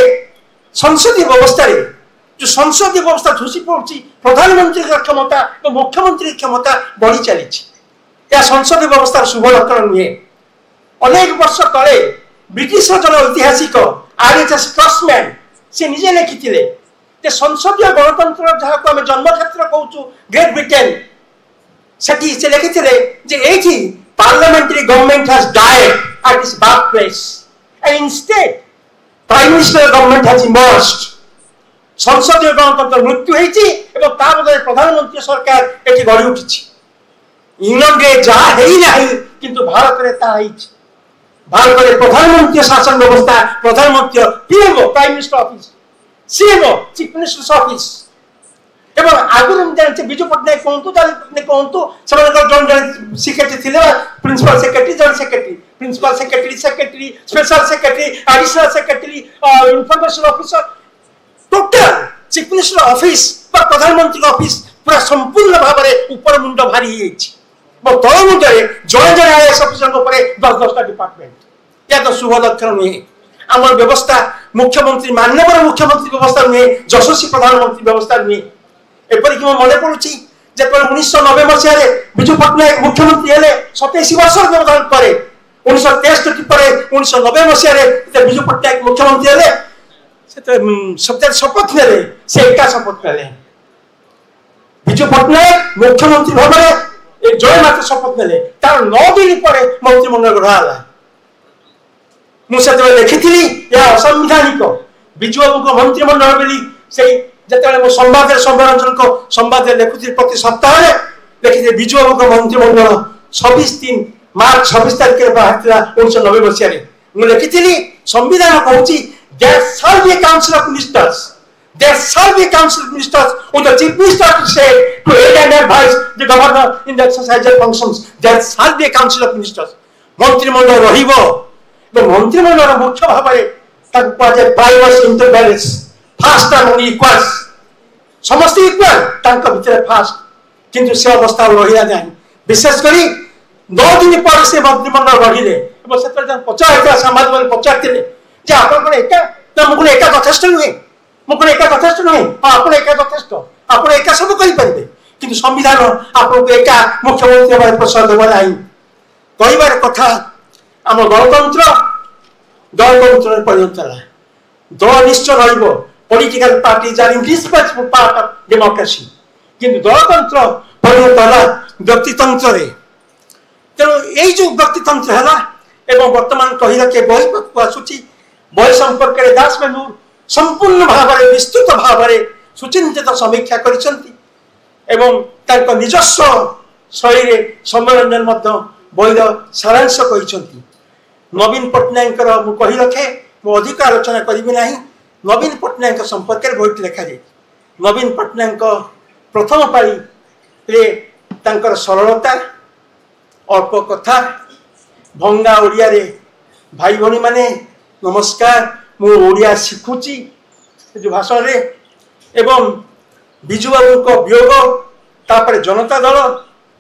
संसदीय व्यवस्था रे जो संसदीय व्यवस्था धूसी पड़ी प्रधानमंत्री क्षमता और मुख्यमंत्री क्षमता बढ़ी चली या संसदीय व्यवस्था शुभ लक्षण नुहे अनेक वर्ष तले ब्रिटिश जन ऐतिहासिक RHS क्रसमैन से निजे लिखी संसदीय गणतंत्र जहाँ को आम जन्मक्षेत्र कहूँ ग्रेट ब्रिटेन से लिखी parliamentary government has died at its birth place and instead prime minister government has emerged संसदीय गणतंत्र मृत्यु होती बदले प्रधानमंत्री सरकार ये गढ़ी उठी इंग्लैंड रे जहाँ किंतु भारत में ताकि भारत में प्रधानमंत्री शासन व्यवस्था प्रधानमंत्री PMO prime minister office CMO chief minister office एवं आगुरी जानते विजु पट्टनायक कहतु कहतु जन सेक्रेटरी थे principal secretary joint secretary principal secretary secretary special secretary additional secretary information officer total chief minister office प्रधानमंत्री ऑफिस पूरा संपूर्ण भाव में ऊपर मुंड भारी तल मुंडे जड़े जड़े IAS ऑफिसर 10-10टा डिपार्टमेंट या तो शुभ लक्षण नुहे आम व्यवस्था मुख्यमंत्री माननीय मुख्यमंत्री व्यवस्था नुहे यशस्वी प्रधानमंत्री व्यवस्था नुहे एपरिक मन पड़ुची जो 1990 मसीह विजु पट्टनायक मुख्यमंत्री हेले 27 वर्ष व्यवधान पर 1963 पर 1990 मसीह विजु पट्टनायक मुख्यमंत्री हेले शपथ ने से एका शपथ ने विजु पट्टनायक मुख्यमंत्री भाव में जय मात्र शपथ ने तार 9 दिन पर मंत्रिमंडल गढ़ा मुझे लिखी यह असंवैधानिक विजु बाबू मंत्रिमंडल बोली से जो संवाद संबरंजन को संवाद लिखुी प्रति सप्ताह लिखी विजु बाबू मंत्रिमंडल 26 मार्च 26 तारिख बाहर 1990 मसीह मुझे लिखी संविधान कहूँ there shall be a council of ministers. There shall be a council of ministers with the chief minister to say to aid and advise the governor in the exercise of functions. There shall be a council of ministers. मंत्रिमंडल रहिबो तो मंत्रिमंडल मुख्य भाव में ताकु पाजे Primus इंटरवैलेंस fast and equals समस्त equal तांका भितर फास्ट किंतु से अवस्था रहिला जाय विशेष करी 9 दिन पर से मंत्रिमंडल रहिले एवं से पचार समाज पचारथिले जे आपण एका ना मुकुल एका यथेष्ट नुहे मुकुल एका यथेष्ट नुहे आपण एका यथेष्ट आपण एका सब करि परिबे किंतु संविधान आपन को एका मुख्यमंत्री भाई प्रसाद देबा नाही कहिबार कथा आम गणतंत्र परिणत है दल निश्चय रहिबो political parties are indispensable part of democracy किंतु दलतंत्र परिणत है व्यक्तितंत्र रे तेणु यही जो व्यक्तितंत्र है एवं वर्तमान कही रखे बही आसूची बही संपर्क में दास बेनूर संपूर्ण भाव में विस्तृत भाव में सुचिंतित समीक्षा एवं निजस्व शैली सम्मेलन बहीर सारांश कहते नवीन पट्टनायक कही रखे मु अधिक आलोचना करी ना नवीन पट्टनायक संपर्क में बहीटी लिखा जाए नवीन पट्टनायक प्रथम पाली सरलता अल्प कथा भंगा ओडिया रे भाई भनी माने नमस्कार मु ओडिया शिखुची जो भाषण रे एवं विजु बाबू को वियोग तापर जनता दल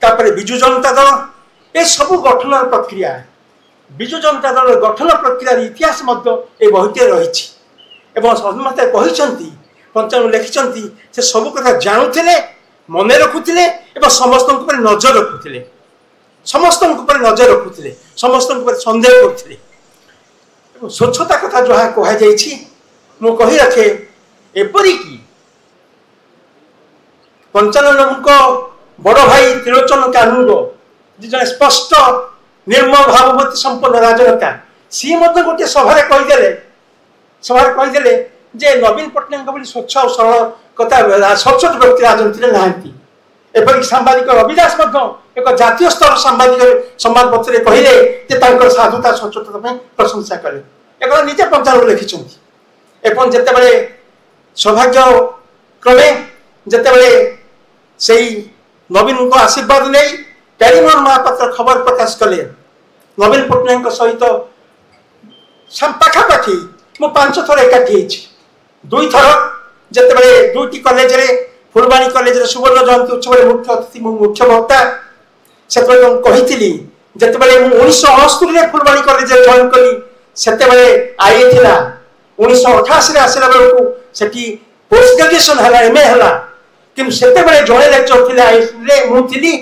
तापर विजु जनता दल ये सब गठन प्रक्रिया विजु जनता दल गठन प्रक्रिया इतिहास ये बहीटे रही समस्ते कहते पंचायत लिखिं से सब कथा जानूले मन रखुले समस्त नजर रखुले समस्त नजर रखुले समस्त सन्देह करते स्वच्छता कथा जहाँ कहुई मु कही रखे एपरिक पंचानंद बड़ भाई त्रिलोचन कानून जन स्पष्ट निर्मल भावमती संपन्न राजनेता सी गोटे सभा कहीदे सभा कहीदे जे नवीन पट्टनायक बोली स्वच्छ और सरल कथा स्वच्छ व्यक्ति राजनीति नहांती एपरिक सांबादिक रविदास एक जातीय स्तर सांबादिक संवादपत्र कहले जे तांकर साधुता स्वच्छता प्रशंसा कले एक निजे पंचांग लिखिंट एवं जिते सौभाग्य क्रमे जिते से नवीन को आशीर्वाद नहीं प्यारीमोहन महापात्र खबर प्रकाश कले नवीन पट्टनायक सहित पाखापाखि मु 5 थर एकाठी दुई थर जिते दुईटी कॉलेज रे फुलबाणी कॉलेज रे सुवर्ण जयंती उत्सव मुख्य अतिथि मुख्य वक्ता से कही जिते मुझे 1969 फुलबाणी कॉलेज जॉइन कली से आई थिला 1988 आसला बेलू से पोस्ट ग्रेजुएशन है एमए है कि जड़े लेक्चर थे आई मुझी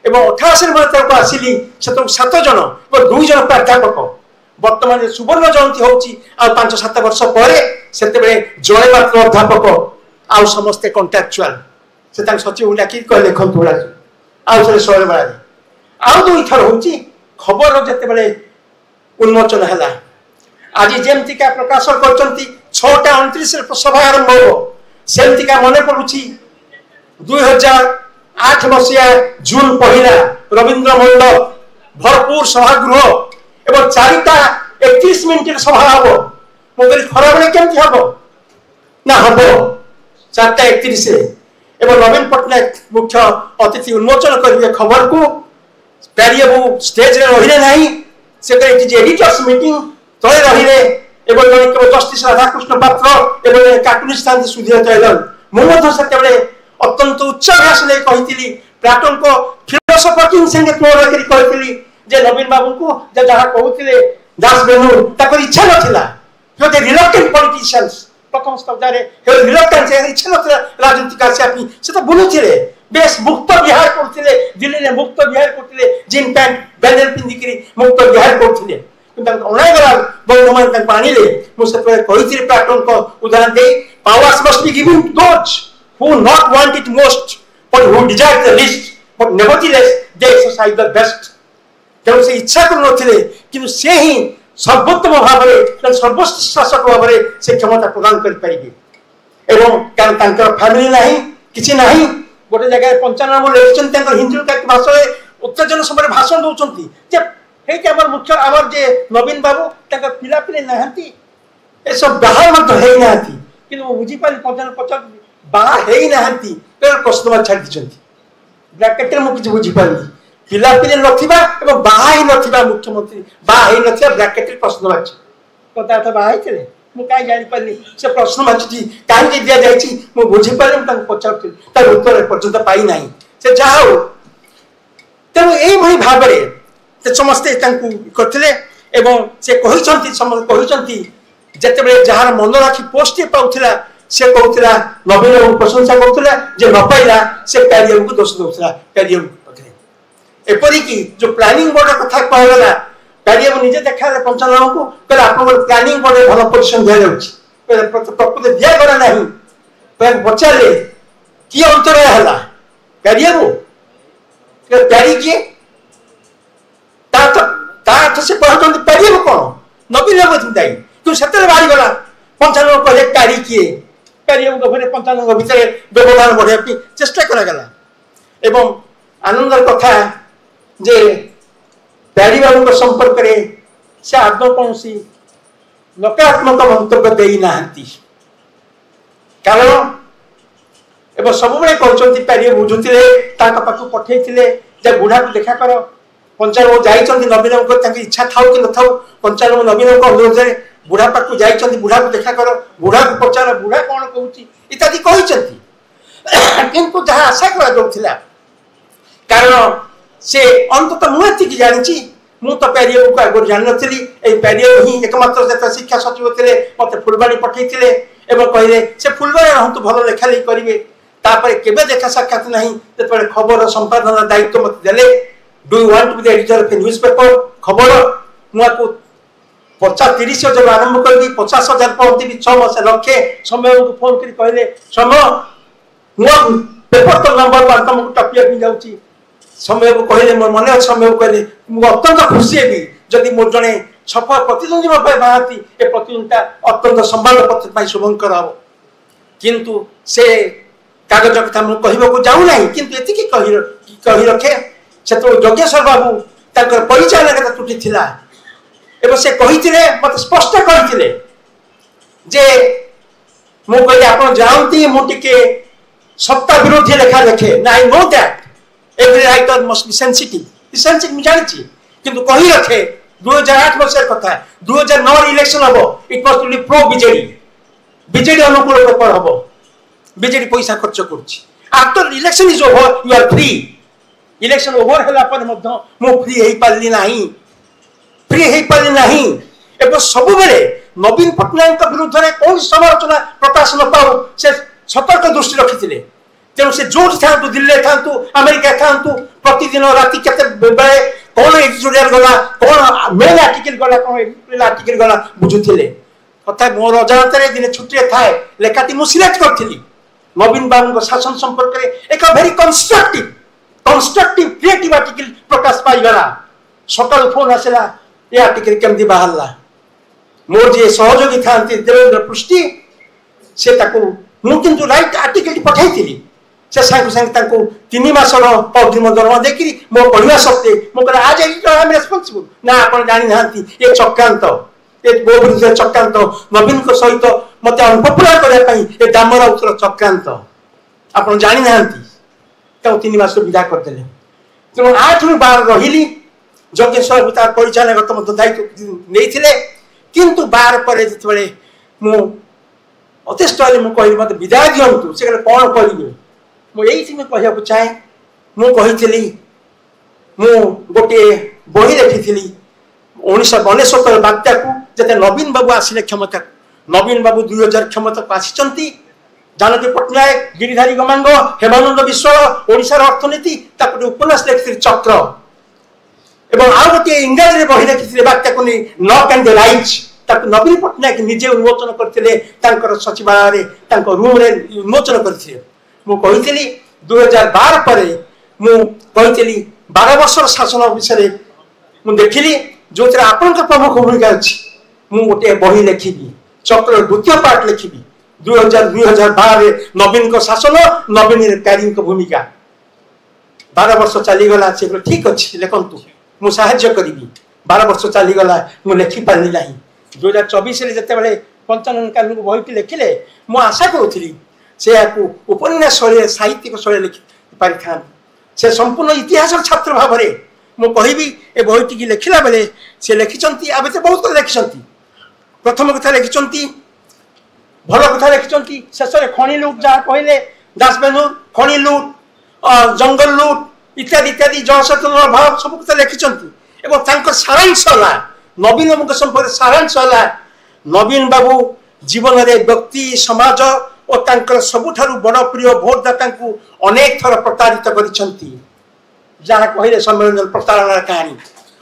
एवं 88 मैं आसली से 7 जन और 2 जन प्राध्यापक बर्तमान सुवर्ण जयंती हो 5-7 वर्ष पर से जड़े मात्र अध्यापक आउ समस्ते कंट्राक्चुआल से सचिव डाक कह लिखु आउ शहर बेला आउ 2 थर हो खबर जिते उन्मोचन है आज जमतिका प्रकाश कर 6:29 सभा आरंभ हो सेमतिका मन पड़ुछि 2008 मसीहा जून 1 रवींद्र मंडप भरपूर सभागृह एवं 4:31 मिनिट सभा हम मुझे खरा बेले केमती हम ना हम 4:31 एवं नवीन पट्टनायक मुख्य अतिथि उन्मोचन करेंगे खबर को प्यारीबाबू स्टेज रही ना से एडिटर्स मीटिंग तले रही एवं जस्टिस राधाकृष्ण पात्र एवं कार्टूनिस्ट था सुधीर तैलन मुझे अत्यंत उच्चाभ्यास नहीं कही प्लाटोन को फिलोसोफर किंग संगे तुलना करी जे नवीन बाबू को जहाँ कहते दास बेनूर ताकर इच्छा नाला रिलक्टेंट पॉलिटिशियंस प्रथम स्तब्धारे रिलक्टेंट इच्छा नाला राजनीति आसापी से तो बुलूले बेस मुक्त विहार करते दिल्ली में मुक्त विहार करते जीन पैंट बैनर पिंधिकी मुक्त विहार करते अणागला बंधु मान आणिले मुझे कही प्लाटोन को उदाहरण दे powers must be given to those who not want it most but who desire the least but nevertheless they exercise the best तेणु से इच्छा कर कि से ही सर्वोत्तम भाव में सर्वश्रेष्ठ शासक भाव में से क्षमता प्रदान करेंगे एवं कारण फैमिली ना कि ना गोटे जगह 95 लिखिं हिंदी भाषा उत्तेजन समय भाषण दौरान मुख्य आम जे नवीन बाबू पिला पिले नहांती ए सब बाहर कि बुझीपारी 95 बाहर नहांती प्रश्न मार्क छाड़ी ब्राकेट में मुझे बुझीपारी पिला पिले नथिबा एवं बाहा नथिबा मुख्यमंत्री बाहा नथिबा ब्राकेट प्रश्न मार्क कथा तो बाहा थे मु कहीं जानी पारनी से प्रश्न मार्ची कहीं दिया जाइए मु बुझीपारे पचार तार उत्तर पर्यंत पाई ना से जहा हो तेणु यही भाव में समस्ते करते एवं से कहते जिते जार मन राखी पोस्ट पाला से कहला नवीन बाबू प्रशंसा करुला जे न पाइला से प्यारीबाबू को दोष दूसरा प्यारीबाबू एपरिकी जो प्लानिंग बोर्ड कथा कहला प्यारीबाबू निजे देखा 95 को कहले आप प्लानिंग बोर्ड भल पोजिशन दिया जाउछि प्रकृति दिया गला नहीं पचारे कि अंतर है प्यारीबाबू प्यारी किए से कहते प्यारीबाबू कौन नवीन बाबू दायी तू से बाहरी गला 95 कहे प्यारी किए प्यारीबाबू घरे 95 भितर व्यवधान बढ़ाई चेष्टा करागला एवं आनंदर कथा जे प्यारीबाबू संपर्क में से आदौ कौन नकारात्मक मंतव्य देना कारण एवं सब कहते प्यारीबाबू बुझुते पाक पठे बुढ़ा को देखा कर 95 जाइए नवीन बाबू इच्छा थाऊ कि न थाऊ 95 नवीन अनुरोध में बुढ़ा पाक जाइए बुढ़ा को देखा कर बुढ़ा को पचार बुढ़ा कौन कहूँ इत्यादि कहते किंतु जहाँ आशा करा कारण से अंत मुझे जानी मु तो प्यारीबाबू को आगे जान नी प्यारीबाबू ही एकमात्र शिक्षा सचिव थे मत फुलबाणी पठे कहले से फुलबाणी रहतु भल लेखा लेखी करेंगे केवे देखा साक्षात ना जो खबर संपादन दायित्व मत देले do you want to be the editor of a newspaper खबर मुझे 50-30 हजार आरंभ कर 50,000 पहुंची 6 मास लक्षे समय को फोन कर कहले समय मु पेपर तो नंबर 1 तुमको टपिया भी जाउची समय को कहले मोर मन समय को कहले मु अत्यंत खुशी हेबी जदि मोर जने सफल प्रतिद्वंदी बाहती ए प्रतिद्वंदिता अत्यंत संवादपत्र पर शुभंकर हम किंतु से कागज कथा मुझे कहवाक जाऊना किंतु एति कही रखे से तो योगेश्वर बाबू तर परिचालन त्रुटि थिला एवं से कही मत स्पष्ट कही जे मु कहली आप जानती मुझे सत्ता विरोधी लेखा लिखे ना I know that every writer must be sensitive मुझे जानी किंतु कही रखे 2008 मसीह कथा 2009 इलेक्शन हम it must be pro BJD BJD अनुकूल पेपर हम बीजेडी पैसा खर्च करुच्ची after election is over you are free election over होला पर मध्य मु फ्री हेई पारली नाही एवं सब बेले नवीन पट्टनायक विरुद्ध में कौन समालोचना प्रकाश न पाऊ से सतर्क दृष्टि रखी तेणु से जो था दिल्ली था अमेरिका था प्रतिदिन राति केते कौन एडिटोरियल गला कौन मेल आर्टिकल गला कौन एडिटोरियल आर्टिकल गला बुझुथिले कथा मोर अजाणत दिन छुट्टी थाए लेखाटी मु सिलेक्ट करथिली नवीन बाबू शासन संपर्क में एक वेरी कंस्ट्रक्टिव क्रिएटिव आर्टिकल प्रकाश पाईगला सकाल फोन आसला ये आर्टिकल केमती बाहरला मोर जे सहयोगी था देवेंद्र पृष्टि से मुझे राइट आर्टिकल पठाई से सांग सांग 3 मासर पौधी दरमा देखी मो पढ़ा सत्ते मुझे आज आई रेस्पॉन्सिबल ना आप जानी ना ये चक्रांत ये मो विरुद्ध चक्रांत नवीन सहित मत अनपपुलर करने दामर उतर चक्रांत आप जानी ना 3 मास विदा करदे तेणु 8 ରୁ 12 रही जोगेश्वर बाबू तार परिचालन दायित्व नहीं किंतु 12 पर जिते मु अतिष्ठ मुझे मत विदाय दिंतु से कौन करेंगे मुझे कहना चाहे मुझे मु गोटे बही लिखी 1972 बात्या को जब नवीन बाबू आसिले क्षमता नवीन बाबू 2000 क्षमता को आसी जानकी पट्टनायक गिरिधारी गमांग हेमानंद विश्व ओडिशार अर्थनीति उपन्यास लिखी चक्र एवं आउ गोटे इंग्राजी बही लिखी बात्या को नॉक एंड द लाइट्स नवीन पट्टनायक निजे उन्मोचन करते सचिवालय रूम रे उन्मोचन करते मुझे 2012 पर मुझे 12 वर्ष शासन विषय मुझे देखिली जो आपण प्रमुख भूमिका अच्छी मुझे बही लिखी चक्र द्वितीय पार्ट लिखी 2012 नवीन को शासन नवीन कार्य भूमिका 12 वर्ष चलीगला से ठीक अच्छे लिखु मुझे करी 12 वर्ष चलीगला मुझे लिखि पारि ना 2024 जिते पंचानन कानून बही लिखिले मु आशा करूली से उपन्यास शैली साहित्यिक शैली लिखि पारि था से संपूर्ण इतिहास छात्र भाव में मु कहबी ए बहीटी लिखला बेले से लिखिं आब तो बहुत लिखिं प्रथम कथा लिखिं भल कथा लिखिं शेष में खनि लुट जहाँ कहले दासबेनूर खनि लुट जंगल लुट इत्यादि इत्यादि जनसचेतन अभाव सब कथा लिखिं सारांश है नवीन बाबू संपर्क सारांश है नवीन बाबू जीवन में व्यक्ति समाज और सबुठारु बड़ प्रिय भोटदाता को अनेक थर प्रतारित करिसेंती जहाँ कहले सम्मेलन प्रतारणा कहानी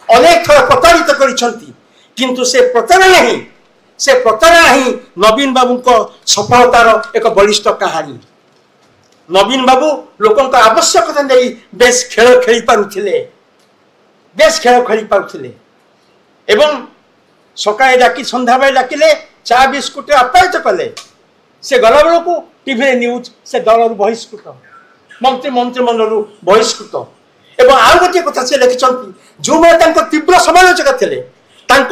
अनेक थर प्रतारित करिसेंती किंतु से प्रतारणा ही नवीन बाबू को सफलतार एक बलिष्ठ कहानी नवीन बाबू लोकों का आवश्यकता नहीं बेस खेल खेली पारुथिले एवं सकाळे डाकी संध्या बेले डाकिले चा बिस्कुट आप्यायित कले से गला बेल को टीवी न्यूज से दल बहिष्कृत मंत्रिमंडल बहिष्कृत एवं आउ गोटे कथा से लिखिं जो मैंने तीव्र समालोचक थे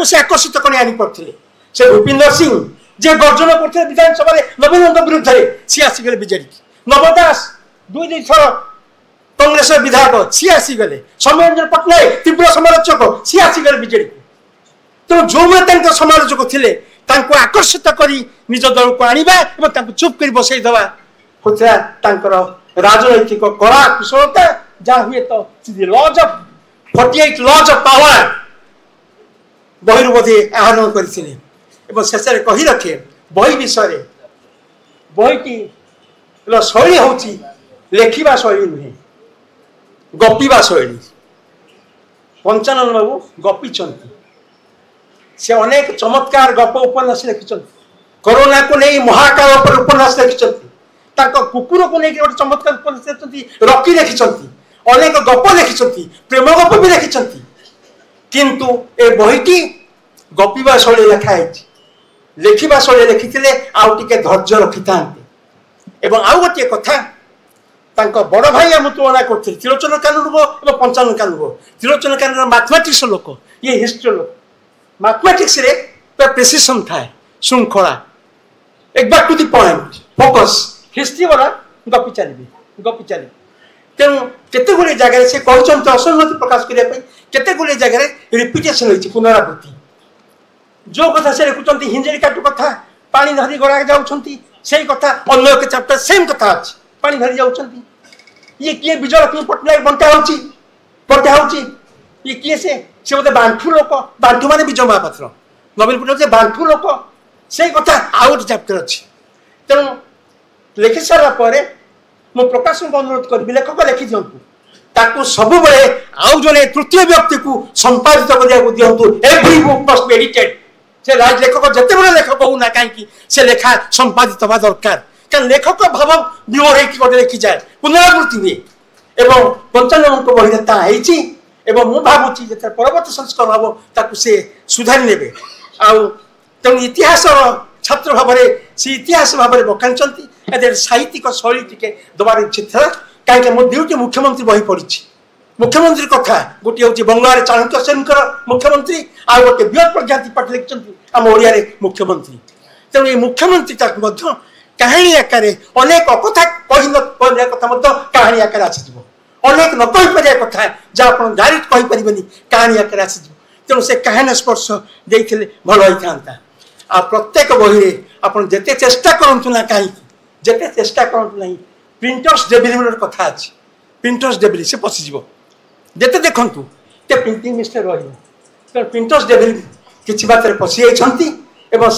से आकर्षित कर आनी पड़ते से भूपिंदर सिंह जे गर्जन करते विधानसभा नवीन विरुद्ध में सी आसीगले बीजेडी नव दास 2 थर कांग्रेस विधायक सी आसीगले सौम्यरंजन पट्टनायक तीव्र समालोचक सी आसीगले बीजेडी तेणु जो मैंने समालोचक थे आकर्षित कर निज दल को आनिबा एवं चुप कर बसईदवा होता राजनैतिक कला कुशलता जहाँ हुए तो laws of 48 laws of power बही बोधे आहरण करते शेष में कही रखे बही विषय बहीटी शैली हूँ लेखिबा शैली नुहे गपिबा शैली पंचानन बाबू गपिचंती से अनेक चमत्कार गप उपन्यास लिखिं कोरोना को नहीं महाकाल पर उपन्यास लिखिं कुकुर को लेकिन गोटे चमत्कार उपन्यास लिखिं रकी लिखिं अनेक गप लिखिं प्रेम गप भी लिखिं किंतु ए बहीटी गपिबा शैली लिखाई लिखा शैली लिखिले आउ टिके धैर्य रखि था एवं आउ गोटे कथा बड़ भाई आम तुलना करते त्रिलोचन कानून और पंचानन कानून त्रिलोचन कानून मैथमेटिक्स लोक ये हिस्ट्री लोक मैथमेटिक्स रे प्रेसिशन थाए श्रृंखला एक बार to the point focus history वाला गपी चली तेणु केते गुड़े जगह से कहते असहमति प्रकाश करने केते गुड़े जगह रिपिटेशन होती पुनरावृत्ति जो कथा से लिखुंट हिंजरी काटू कथा पानी धरी गड़ा जाऊँगी से कथा अन्य एक चैप्टर सेम कथा अच्छी पानी धरी जाऊँगी ये किए विजयलक्ष्मी पट्टनायक बंटा होची ये किए से बोलते बांठू लोक बांठू माने विजय महापात्र नवीन पट्टनायक बांठू लोक से कथा आउ गोटे चैप्टर अच्छी तेणु लिखि सारापर मु प्रकाश को अनुरोध करी लेखक लिखि दिंतु ताकू सब आउ जने तृतीय व्यक्ति को संपादित करने दिंतु every book must be edited से लेखक जिते बड़े लेखक हो ना कहीं से लेखा संपादित हवा दरकार कारण लेखक भाव विमोर होते लिखि जाए पुनरावृत्ति हुए एवं पंचानन बही ताही एवं मु भावुची जो परवर्त संस्करण हम ताकू से सुधारी ने तेणु इतिहास छात्र भाव से इतिहास भाव बखानी साहित्यिक शैली टी दबार उचित था कहीं मो दुईटी मुख्यमंत्री बही पड़ी मुख्यमंत्री कथा गोटे हूँ बंगाल चाणक्य सेन मुख्यमंत्री आ गोटे बृहत प्रज्ञा त्रिपाठी लिखिं आम ओडिया मुख्यमंत्री तेणु ये मुख्यमंत्री कहानी आकार अनेक अकथा कही न कथा कहानी आकार आसीज अनेक न कही पारे कथा जहाँ आप डायरेक्ट कहीपर कहानी आकार आसीज तेणु से कहानी स्पर्श देते भल होता आ प्रत्येक बही आप जिते चेष्टा करूँ ना कहीं जिते चेष्टा करूँ ना प्रिंटर्स डेबिल कथा अच्छी प्रिंटर्स डेबिल से पशिज जिते देखूँ ते प्रिंटिंग मिस्टेक रही प्रिंटर्स डेबिल किसी बात पशि जाती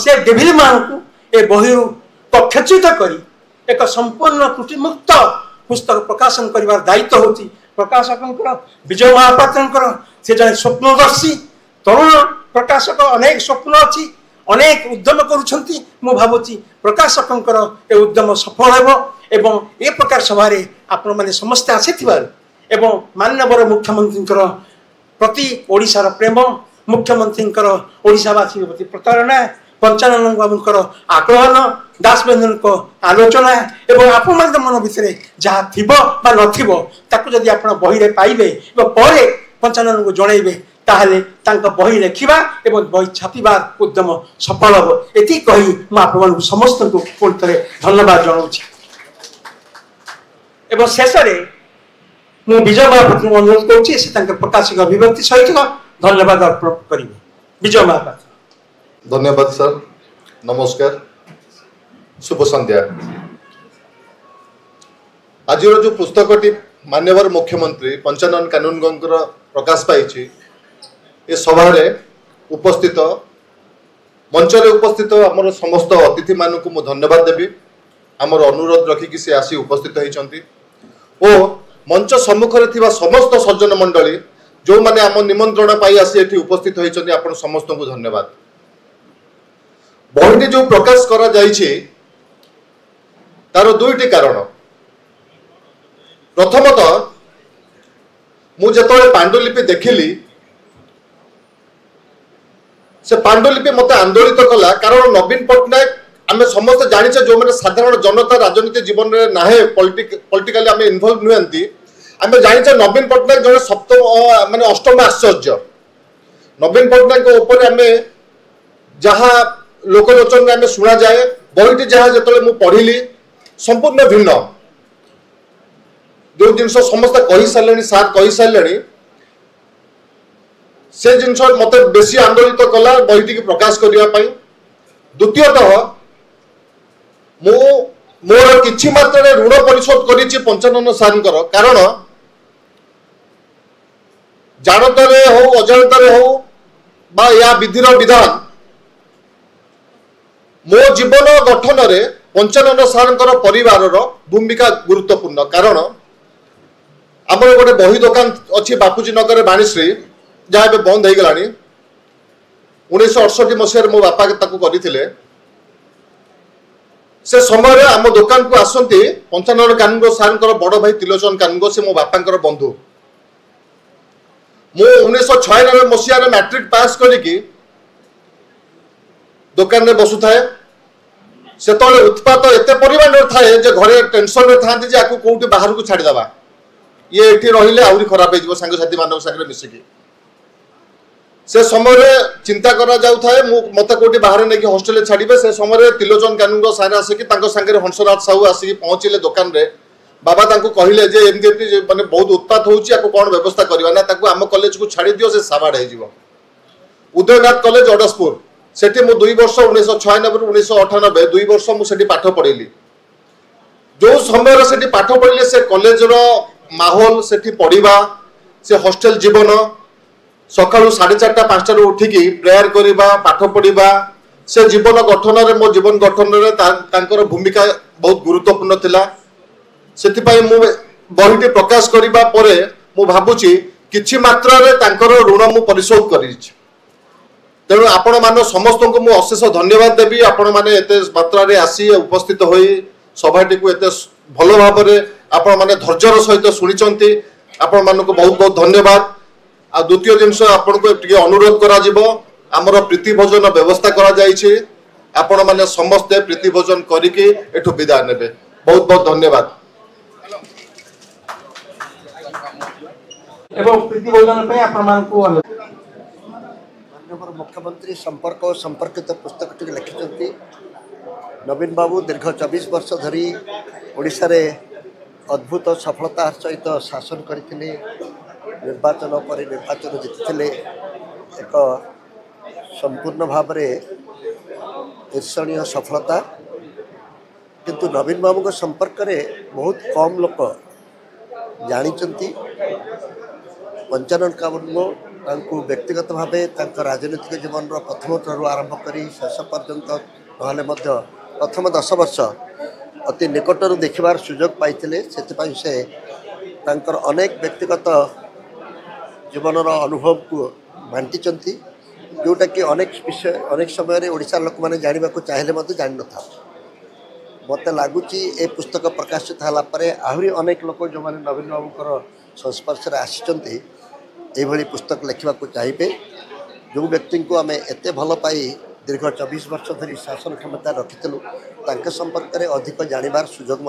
से डेबिल मान को ए बही प्रक्षेपित कर एक संपूर्ण त्रुटिमुक्त पुस्तक प्रकाशन कर दायित्व होती प्रकाशक विजय महापात्र से जन स्वप्नदर्शी तरुण प्रकाशक अनेक स्वप्न अच्छी अनेक उद्यम करुँच मु भावुची प्रकाशकर ए उद्यम सफल एवं ए प्रकार सभा आपण मैंने समस्ते आसी एवं माननीय मुख्यमंत्री प्रति ओडिशार प्रेम मुख्यमंत्री ओडिशावासी प्रति प्रतारणा पंचानन बाबूर आग्रहण दासबेन्दु को आलोचना एवं आपण मन भितर जहाँ थी नाकू जदि आप बही पाइबे पर पंचानन को जनइबे ताहले बही लिखा एवं बही छापार उद्यम सफल हम ये कही मुझे समस्त को पुणी थे धन्यवाद जनाऊँ एवं शेष मु विजय महापात्र अनुरोध करुँच प्रकाशिक अभिव्यक्ति सहित धन्यवाद अर्पण करेंगे विजय महापात्र। धन्यवाद सर नमस्कार शुभ संध्या। आज जो पुस्तकटी मान्यवर मुख्यमंत्री पंचानन कानूनगों प्रकाश पाई ए सभा उपस्थित मंचरे उपस्थित आमर समस्त अतिथि मान को धन्यवाद देवी आमर अनुरोध रखिकी से आसी उपस्थित होती मंच सम्मुखें थिबा समस्त सज्जन मंडली जो माने आम निमंत्रण पाई आसी एठी उपस्थित होती आपण समस्त को धन्यवाद। बहीटी जो प्रकाश करा जाइछे तार दुईटी कारण प्रथमतः मु जेतबेले पांडुलिपि देखिली से पांडुलिपि मते आंदोलित कला कारण नवीन पट्टनायक आम समस्त जानिछे जो मैंने साधारण जनता राजनीति जीवन में नाहे पॉलिटिकली आम इनवल्व नुहति आम जानिछे नवीन पट्टनायक जड़े सप्तम माने अष्टम आश्चर्य नवीन पट्टनायक ऊपर आम जहाँ लोकलोचन आम शुणा जाए बहीटी जहाँ जो मु पढ़िली संपूर्ण भिन्न जो जिनस समस्त कही सारे सार कही सारे से जिनस मत बेसी आंदोलित कला बहीटी की प्रकाश करने। द्वितीयतः मोर किछि मात्रा ऋण परिशोध करिछि पंचानन सारंकर कारण जानतारे हो अजाणतारे हो बा या विधिर विधान मो जीवन गठन रे पंचानन सारंकर परिवार भूमिका गुरुत्वपूर्ण कारण आमर गोटे बही दुकान अच्छी बापूजी नगर बाणीश्री जहाँ ए बंद हो गला 1968 मसीह मो बापा करते से समय आम दुकान को आसती पंचानन कानूनगो सारंकर बड़ भाई त्रिलोचन कानूनगो से मो बापा बंधु मु 1996 मसीह मैट्रिक पास करी दुकान में बसु थाए से उत्पात एत परिमाण थाए जे घरे टेंशन रे थांती जे आकु कोउटी बाहर को छाड़ी दबा ये एठी रहिले आउरी खराब हे सांग साथी मानव संगे मिसिकी से समय चिंता करा जाउ थाए मत कोटी बाहर ने कि हॉस्टल छाड़ीबे से समय त्रिलोचन कानून सारे आसिकी तांको संगे हंसराज साहू आसिकी पहुंचिले दुकान रे बाबा तांको कहिले जे एमती माने बहुत उत्पात होउची आकु कोन व्यवस्था करबा ना ताकु आम कॉलेज को छाड़ी दियो से साबाड़ हे जीवो उदयनाथ कॉलेज अडसपुर सेठी मु 2 वर्ष 1996 रु 1998 2 वर्ष मु सेठी पाठ पढेली जो समय सेठी पाठ पढिले से कॉलेज रो माहौल सेठी पढिबा से हॉस्टल जीवन सकाळु 4:30 5टा उठिकी प्रेयर करिबा पाठ पढिबा से जीवन गठन रे मो जीवन गठन रे तांकर भूमिका बहुत गुरुत्वपूर्ण थिला सेति पई मु बहिटी प्रकाश करिबा परे मु भाबुची किछि मात्रा रे तांकर ऋण मु परिशोध करिछि तेणु आपण मान समस्त को मु अशेष धन्यवाद देबी आपण माने एते मात्रा रे आसी उपस्थित होई सभाटी को एते भलो भाव रे आपण माने धैर्यर सहित सुनिचंती आपण मान को बहुत बहुत धन्यवाद आ द्वितीय जिनस आपण को टिके अनुरोध करा जिवो हमर प्रीति भोजन व्यवस्था करा जाईछि आपण माने समस्त प्रीति भोजन करिके एठु विदा नेबे बहुत बहुत धन्यवाद एवं प्रीति भोजन पे आपण मान को माननीय मुख्यमंत्री संपर्क और संपर्कित पुस्तक टी लिखिं नवीन बाबू दीर्घ 24 वर्ष धरी ओडिशा रे अद्भुत सफलता सहित शासन करथिले निर्वाचन पर निर्वाचन जीति एक संपूर्ण भाव में ईर्षणीय सफलता किंतु नवीन बाबू के संपर्क में बहुत कम लोक जानी पंचानन कानून व्यक्तिगत भाव राजनीतिक जीवन प्रथम ठार आरंभ कर शेष पर्यंत ना प्रथम 10 वर्ष अति निकटर देखिबार सुजोग पाइथिले से अनेक व्यक्तिगत जीवन अनुभव को बांटी जोटा कि अनेक विषय अनेक समय ओडिशा लोक मैंने जानवा चाहिए जान न मत लगुच ए पुस्तक प्रकाशित होगापर आहरी अनेक लोक जो मैंने नवीन बाबूर संस्पर्श आसी पुस्तक लिखा चाहिए जो व्यक्ति को आम एत भल पाई दीर्घ 24 वर्ष धरी शासन क्षमता रखिलु संपर्क में अधिक जानवर सुजोग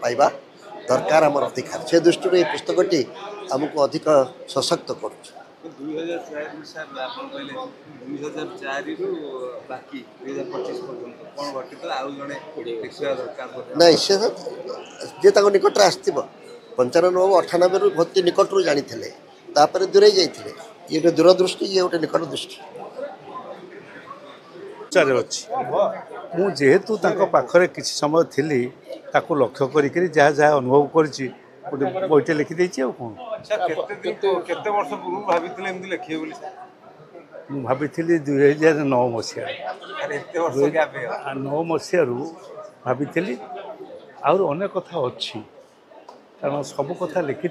पाइबा दरकार आम अधिकार से दृष्टि ये पुस्तकटी आमको अधिक सशक्त कर 2004 नहीं से निकट आसो 95 बाबू 98 रु भर्ती निकट जानी तापर दूरे जाइए ये दूरदृष्टि ये गोटे निकट दृष्टि मु जेहेतु पाखरे किसी समय थी ताको लक्ष्य करी जहाँ जहाँ अनुभव करी गोटे बईटे लिखिदे कौन भाभी 2009 मसीह 9 मसीह भाभी आउर अनेक कथा अच्छी कारण सब कथा लिखी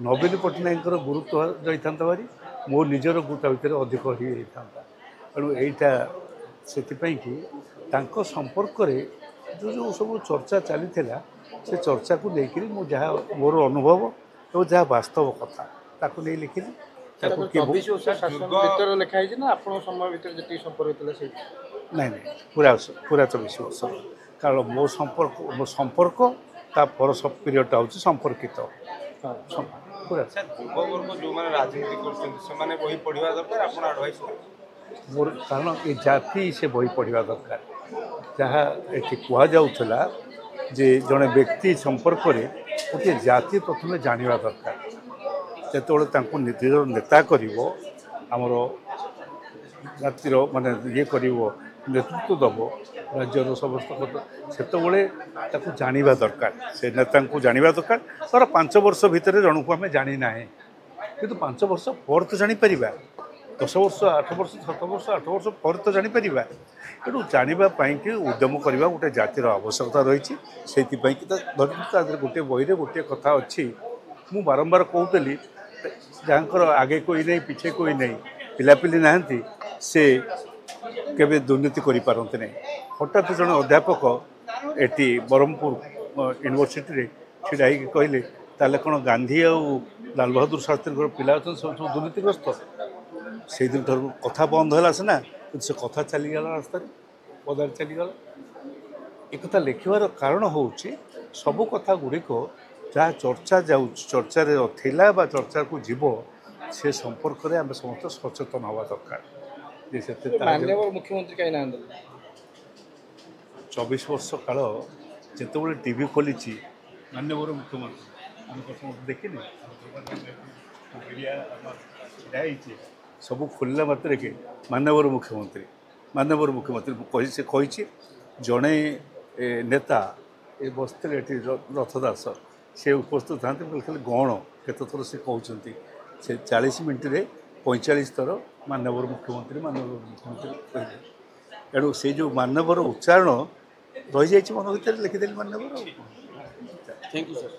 नवीन पट्टनायक गुरुत्व रही था भारी मो निजर गुरुत्व भितर अधिक ही था तेणु यहाँ से संपर्क जो जो सब चर्चा चली से चर्चा को लेकर मु जहाँ मोर अनुभव और जहाँ वास्तव कथा ताकू नहीं लिखिली नहीं पूरा पूरा 24 वर्ष कारण मो संपर्क ता पर सब पीरियड हूँ संपर्कित पूरा मोर कारण ये जाति से बही पढ़ा दरकार जहाँ ये कहला जे जड़े व्यक्ति संपर्क में गोटे जाति प्रथम जानवा दरकार जो निजर नेता करमर जातिर माने ये कर नेतृत्व दब राज्यर समस्त से जानवा दरकार से नेता को जानवा दरकार सर 5 वर्ष भितर जन को आम जानी ना कि 5 वर्ष पर तो जापर 10 वर्ष 8 वर्ष 7 वर्ष 8 वर्ष पर तो जापर तेणु जानापी कि उद्यम करवा गोटे जातिर आवश्यकता रही से गोटे बही गोटे कथा अच्छी मु बारंबार कहूली जहाँकर आगे कोई नहीं पीछे कोई नहीं पिलापिली ना से केवे दुर्नीति करें नहीं हठात जन अध्यापक एटी ब्रह्मपुर यूनिवर्सिटी छिड़ा कहले ताले कौन गांधी और लाल बहादुर शास्त्री पिला अच्छा सब दुर्नीतिग्रस्त से दिन ठार कथा बंद है सीना से कथा चलीगला रास्ता ପଦାରେ ଚାଲିଗଲା। ଏକଥା ଲେଖିବାର କାରଣ ହେଉଛି ସବୁ କଥା ଗୁଡ଼ିକ ଯାହା ଚର୍ଚ୍ଚା ଯାଉଛି, ଚର୍ଚ୍ଚାରେ ଥିଲା ବା ଚର୍ଚ୍ଚାକୁ ଯିବ, ସେ ସମ୍ପର୍କରେ ଆମେ ସମସ୍ତେ ସଚେତନ ହେବା ଦରକାର ଯେ ସେଥିରେ ମାନ୍ୟବର ମୁଖ୍ୟମନ୍ତ୍ରୀ କାହିଁ ନାହାନ୍ତି? 24 ବର୍ଷ କାଳ ଯେତେବେଳେ ଟିଭି ଖୋଲିଛି ମାନ୍ୟବର ମୁଖ୍ୟମନ୍ତ୍ରୀ ଆମେ ପ୍ରଥମେ ଦେଖିନି ମିଡ଼ିଆ ଛିଡ଼ା ହେଇଛି ସବୁ ଖୋଲିଲା ମାତ୍ରକେ ମାନ୍ୟବର ମୁଖ୍ୟମନ୍ତ୍ରୀ ସେ କହିଛି ଜଣେ ନେତା ଏ ବସିଥିଲେ ଏଠି ରଥ ଦାସ ସେ ଉପସ୍ଥିତ ଥାନ୍ତି ଖାଲି ଗଣ କେତେ ଥର ସେ କହୁଛନ୍ତି ସେ 40 ମିନିଟ୍ରେ 45 ଥର ମାନ୍ୟବର ମୁଖ୍ୟମନ୍ତ୍ରୀ କହିଲେ। ଏଣୁ ସେ ଯେଉଁ ମାନ୍ୟବର ଉଚ୍ଚାରଣ ରହିଯାଇଛି ମନ ଭିତରେ ଲେଖିଦେଲି ମାନ୍ୟବର। Thank you sir.